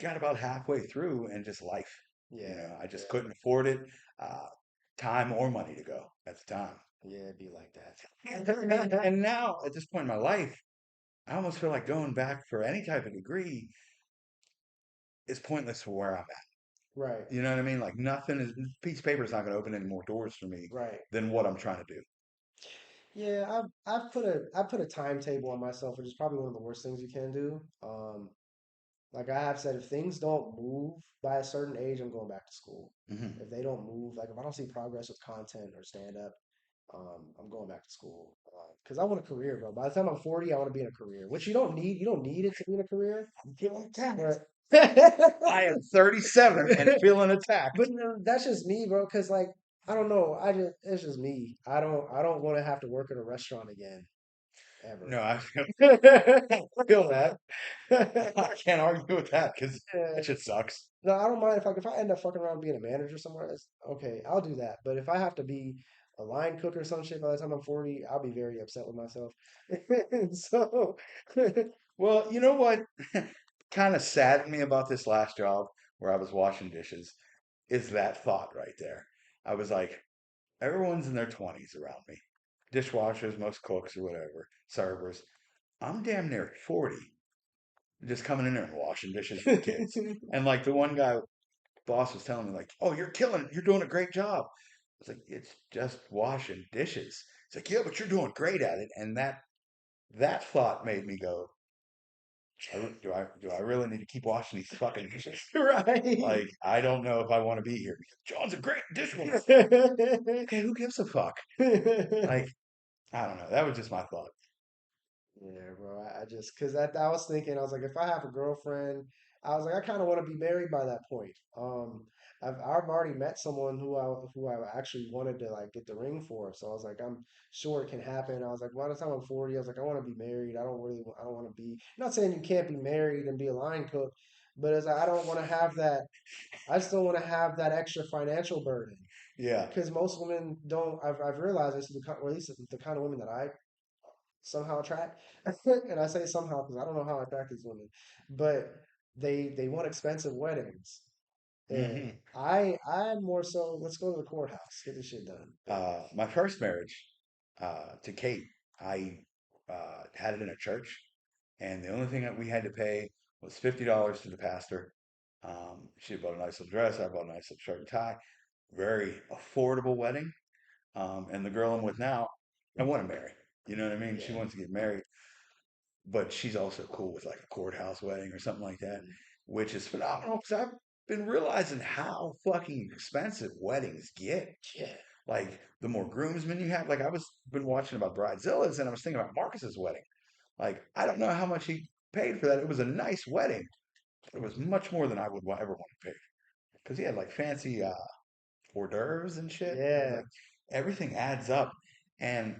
got about halfway through and just life. You Yeah, know, I just yeah, couldn't afford it, uh, time or money to go at the time. yeah. It'd be like that. And now, at this point in my life, I almost feel like going back for any type of degree is pointless for where I'm at. Right, You know what I mean? Like nothing is piece of paper is not going to open any more doors for me right. than what I'm trying to do. Yeah, I put a timetable on myself, which is probably one of the worst things you can do. Like I have said, if things don't move by a certain age, I'm going back to school. Hmm. If they don't move, like if I don't see progress with content or stand up, I'm going back to school. Because I want a career, bro. By the time I'm 40, I want to be in a career, which you don't need. You don't need it to be in a career. I'm feeling attacked. But I am 37 and feeling attacked. but no, that's just me, bro. Because like I don't know. It's just me. I don't want to have to work in a restaurant again. ever. No, I Feel that. I can't argue with that because Yeah. that shit sucks. No, I don't mind if I end up fucking around being a manager somewhere. That's okay. I'll do that. But if I have to be a line cook or some shit by the time I'm 40, I'll be very upset with myself. So, Well, you know what kind of saddened me about this last job where I was washing dishes is that thought right there. I was like, everyone's in their 20s around me. Dishwashers, most cooks or whatever, servers. I'm damn near 40, just coming in there and washing dishes for kids. And like the one guy boss was telling me, like, oh, you're killing it. You're doing a great job. I was like, it's just washing dishes. It's like, yeah, but you're doing great at it. And that thought made me go, do I really need to keep washing these fucking dishes? right. Like, I don't know if I want to be here because John's a great dishwasher. Okay, who gives a fuck? Like, I don't know. That was just my thought. Yeah, bro. I just because that I was thinking, I was like, if I have a girlfriend, I was like, I kind of want to be married by that point. I've already met someone who I actually wanted to like get the ring for. So I was like, I'm sure it can happen. I was like, by the time I'm 40, I was like, I want to be married. I don't want to be. Not saying you can't be married and be a line cook, but as I don't want to have that. I just don't want to have that extra financial burden Yeah. because most women don't. I've realized this, or at least the kind of women that I somehow attract. And I say somehow because I don't know how I attract these women, but they want expensive weddings, and Hmm. I'm more so let's go to the courthouse, get this shit done. My first marriage to Kate, I had it in a church, and the only thing that we had to pay was $50 to the pastor. She bought a nice little dress. I bought a nice little shirt and tie. Very affordable wedding. And the girl I'm with now, I want to marry. You know what I mean? She Yeah. wants to get married, but she's also cool with like a courthouse wedding or something like that, which is phenomenal because I've been realizing how fucking expensive weddings get. Yeah. Like the more groomsmen you have, like I was been watching about Bridezilla's and I was thinking about Marcus's wedding. Like I don't know how much he paid for that. It was a nice wedding. But it was much more than I would ever want to pay because he had like fancy hors d'oeuvres and shit. I was Yeah. like, everything adds up, and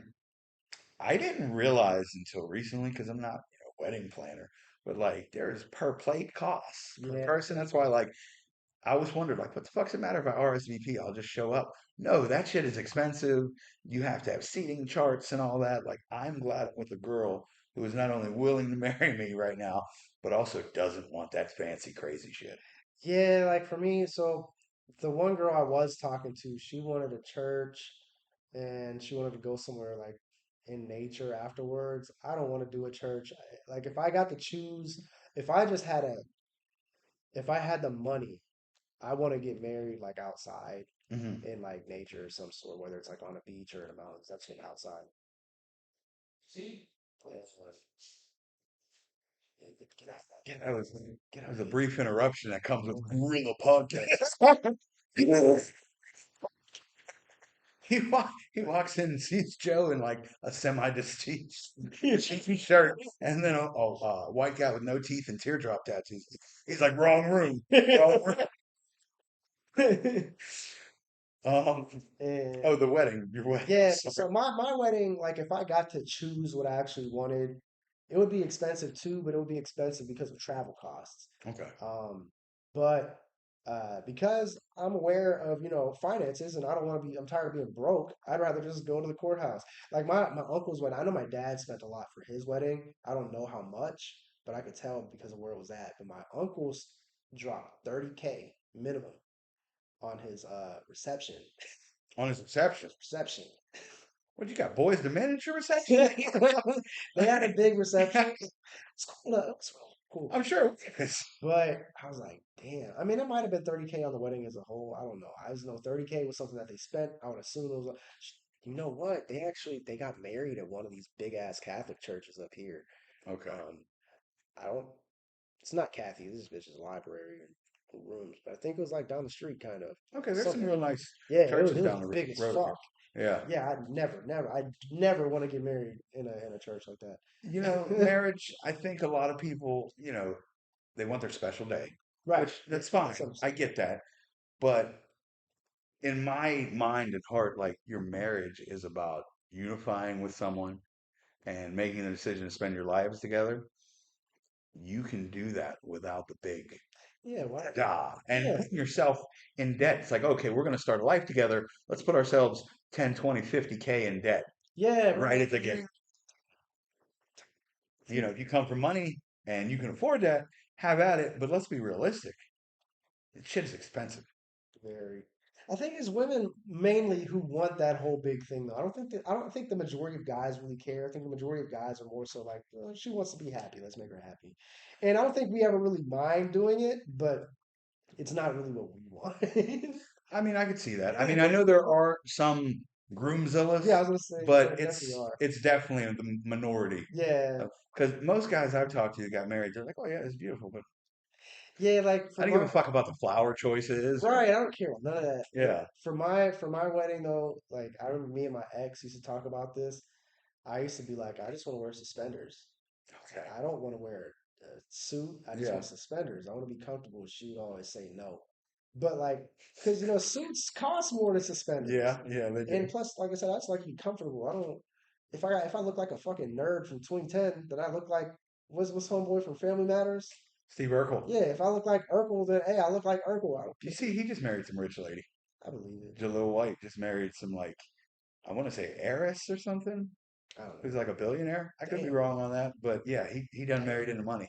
I didn't realize until recently because I'm not wedding planner, but like there's per plate costs per Yeah. person. That's why like I always wondered, like, what the fuck's the matter if I RSVP? I'll just show up. No, that shit is expensive. You have to have seating charts and all that. Like, I'm glad I'm with a girl who is not only willing to marry me right now, but also doesn't want that fancy, crazy shit. Yeah, like for me, so the one girl I was talking to, she wanted a church and she wanted to go somewhere like in nature afterwards. I don't want to do a church. Like if I got to choose, if I just had a, if I had the money, I want to get married like outside Hmm. in like nature of some sort, whether it's like on a beach or in the mountains. That's it outside. See? That was a brief interruption that comes with Gorilla Podcast. He walks in and sees Joe in like a semi-deceased shirt, and then a white guy with no teeth and teardrop tattoos. He's like, wrong room, wrong room. Um, And oh, the wedding, your wedding. yeah, Sorry. so my wedding, like if I got to choose what I actually wanted, it would be expensive too, but it would be expensive because of travel costs. Okay. Um, but because I'm aware of, finances and I don't want to be, I'm tired of being broke, I'd rather just go to the courthouse. Like my uncle's wedding, I know my dad spent a lot for his wedding. I don't know how much, but I could tell because of where it was at. But my uncle's dropped 30K minimum on his reception. On his reception. Reception. What you got, boys? The miniature reception? They had a big reception. It's cool. It's really cool. I'm sure it is. But I was like, damn. I mean, it might have been 30K on the wedding as a whole. I don't know. I just know 30K was something that they spent. I would assume it was. You know what? They got married at one of these big ass Catholic churches up here. Okay. I don't. It's not Kathy. This bitch is library and rooms, but I think it was like down the street, kind of. Okay, there's some Something. real nice Yeah, churches it was down the big as road fuck. here. Yeah. Yeah, I'd never want to get married in a church like that. Marriage, I think a lot of people, they want their special day, Right. which that's fine. That's I understandable. get that. But in my mind and heart, like your marriage is about unifying with someone, and making the decision to spend your lives together, you can do that without the big Yeah, why? and Yeah, putting yourself in debt. It's like, okay, we're going to start a life together. Let's put ourselves 10, 20, 50K in debt yeah, right at the gate. If you come from money and you can afford that, have at it. But let's be realistic. Shit is expensive. very. I think it's women mainly who want that whole big thing though. I don't think the majority of guys really care. I think the majority of guys are more so like, she wants to be happy. Let's make her happy. And I don't think we ever really mind doing it, but it's not really what we want. I mean, I could see that. I mean, I know there are some groomzillas, Yeah, I was gonna say but there definitely are. it's definitely the minority. Yeah, Because most guys I've talked to who got married, they're like, "Oh yeah, it's beautiful," but yeah, like I for don't give my a fuck about the flower choices or right, I don't care about none of that. But yeah, for my wedding though, like I remember me and my ex used to talk about this. I used to be like, I just want to wear suspenders. Like okay, I don't want to wear a suit. I just yeah, want suspenders. I want to be comfortable. She would always say no. But like, because suits cost more than suspenders. yeah, yeah, they And do. plus, like I said, I just like to be comfortable. I don't if I look like a fucking nerd from 2010, then I look like what's homeboy from Family Matters? Steve Urkel. Yeah, if I look like Urkel, then hey, I look like Urkel. I don't You care. see, he just married some rich lady. I believe it. Jaleel White just married some like I want to say heiress or something. I don't Who's know. like a billionaire. I could be Damn, wrong on that, but yeah, he done damn. married into money.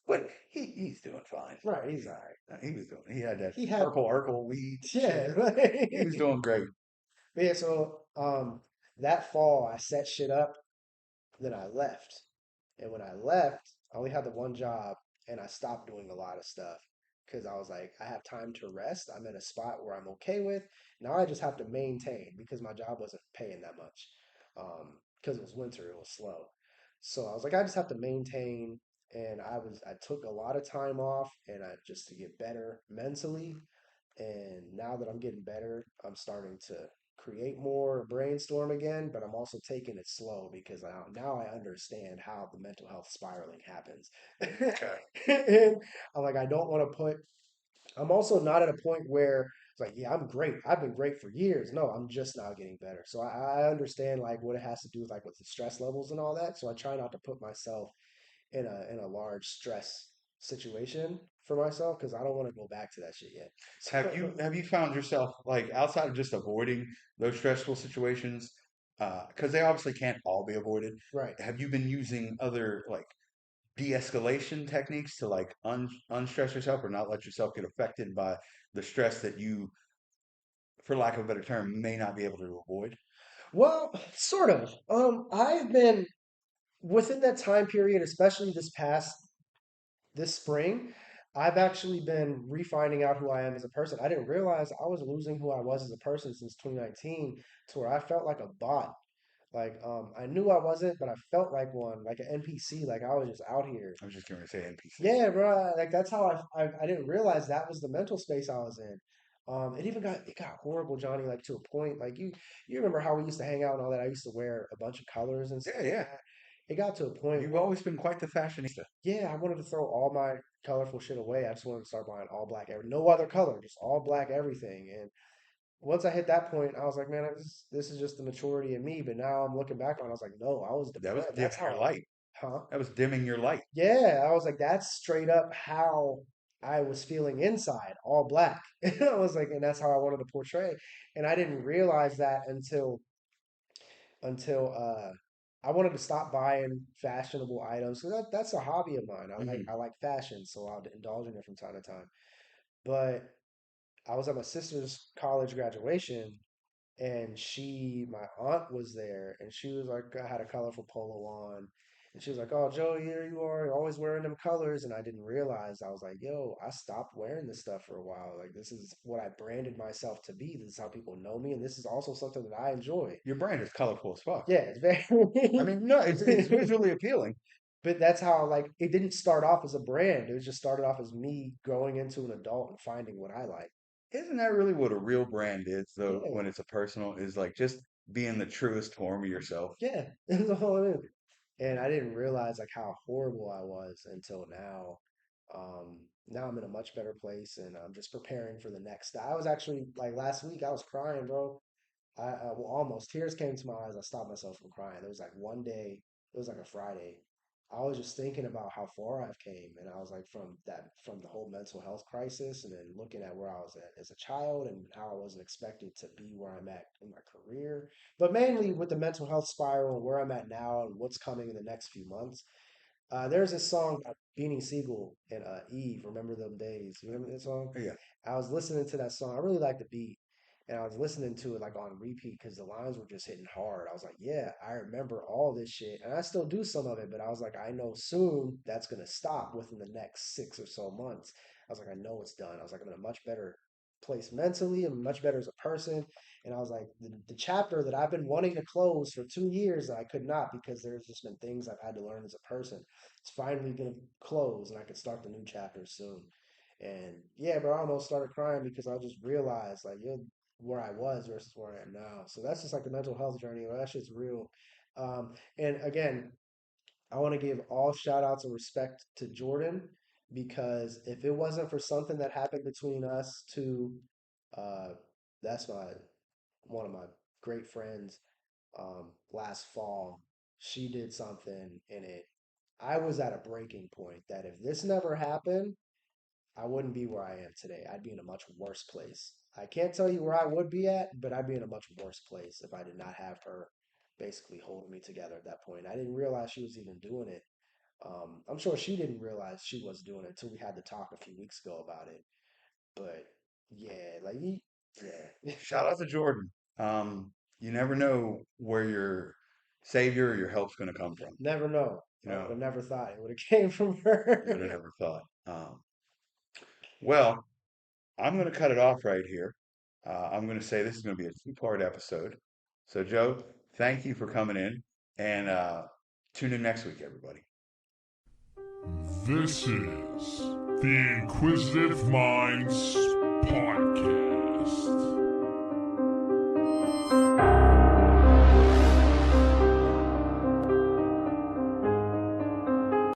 But he's doing fine. Right, he's all right. He had that He had purple Urkel weed yeah. shit. He was doing great. But yeah, so that fall I set shit up, then I left. And when I left, I only had the one job and I stopped doing a lot of stuff because I was like, I have time to rest. I'm in a spot where I'm okay with. Now I just have to maintain because my job wasn't paying that much. Because it was winter, it was slow. So I was like, I just have to maintain. And I took a lot of time off and I just to get better mentally. And now that I'm getting better, I'm starting to create more, brainstorm again, but I'm also taking it slow because now I understand how the mental health spiraling happens. Okay. And I'm like, I don't want to I'm also not at a point where it's like, yeah, I'm great. I've been great for years. No, I'm just now getting better. So I understand like what it has to do with like with the stress levels and all that. So I try not to put myself in a large stress situation for myself because I don't want to go back to that shit yet. So Have you found yourself like outside of just avoiding those stressful situations, because they obviously can't all be avoided. right. Have you been using other like de-escalation techniques to like unstress yourself or not let yourself get affected by the stress that you, for lack of a better term, may not be able to avoid? Well, sort of. I've been within that time period, especially this spring, I've actually been refining out who I am as a person. I didn't realize I was losing who I was as a person since 2019 to where I felt like a bot. Like, I knew I wasn't, but I felt like one, like an NPC, like I was just out here. I was just going to say NPC. Yeah, bro. Like that's how I didn't realize that was the mental space I was in. It got horrible, Johnny, like to a point. Like you remember how we used to hang out and all that. I used to wear a bunch of colors and stuff Yeah, like yeah. that. It got to a point You've where always been quite the fashionista. yeah, I wanted to throw all my colorful shit away. I just wanted to start buying all black, no other color, just all black everything. And once I hit that point, I was like, man, this is just the maturity in me. But now I'm looking back on, it, I was like, no, I was That was depressed. That's dimming your how, light. huh? That was dimming your light. Yeah, I was like, that's straight up how I was feeling inside, all black. And I was like, and that's how I wanted to portray. And I didn't realize that until I wanted to stop buying fashionable items. So that's a hobby of mine. Hmm. I like fashion, so I'll indulge in it from time to time. But I was at my sister's college graduation, and my aunt was there, and she was like, I had a colorful polo on, and she was like, "Oh, Joe, here you are, always wearing them colors." And I didn't realize I was like, "Yo, I stopped wearing this stuff for a while. Like, this is what I branded myself to be. This is how people know me, and this is also something that I enjoy." Your brand is colorful as fuck. Yeah, it's I very. mean, no, it's visually appealing. But that's how like it didn't start off as a brand. It was just started off as me growing into an adult and finding what I like. Isn't that really what a real brand is, though, Yeah, when it's a personal, is like just being the truest form of yourself? yeah, that's all it is. And I didn't realize like how horrible I was until now. Now I'm in a much better place, and I'm just preparing for the next. I was actually like last week, I was crying, bro. Well, almost tears came to my eyes. I stopped myself from crying. There was like one day. it was like a Friday. I was just thinking about how far I've came, and I was like, from the whole mental health crisis, and then looking at where I was at as a child and how I wasn't expected to be where I'm at in my career, but mainly with the mental health spiral and where I'm at now and what's coming in the next few months. There's this song, Beanie Siegel and Eve. Remember them days? You remember that song? Yeah. I was listening to that song. I really like the beat, and I was listening to it like on repeat because the lines were just hitting hard. I was like, yeah, I remember all this shit, and I still do some of it. But I was like, I know soon that's gonna stop within the next 6 or so months. I was like, I know it's done. I was like, I'm in a much better place mentally. I'm much better as a person. And I was like, the chapter that I've been wanting to close for 2 years, I could not because there's just been things I've had to learn as a person. It's finally gonna close, and I can start the new chapter soon. And yeah, bro, I almost started crying because I just realized like, yo, where I was versus where I am now. So that's just like the mental health journey. That shit's real. And again, I want to give all shout outs and respect to Jordan because if it wasn't for something that happened between us two, uh, that's my one of my great friends last fall. She did something in it. I was at a breaking point that if this never happened, I wouldn't be where I am today. I'd be in a much worse place. I can't tell you where I would be at, but I'd be in a much worse place if I did not have her basically holding me together at that point. I didn't realize she was even doing it. I'm sure she didn't realize she was doing it until we had to talk a few weeks ago about it. But yeah, like yeah, Shout out to Jordan. You never know where your savior or your help's going to come from. never know. You I would know, have never thought it would have came from you would have her. never thought. Well, I'm going to cut it off right here. I'm going to say this is going to be a two-part episode. So, Joe, thank you for coming in, and tune in next week, everybody. This is the Inquisitive Minds Podcast.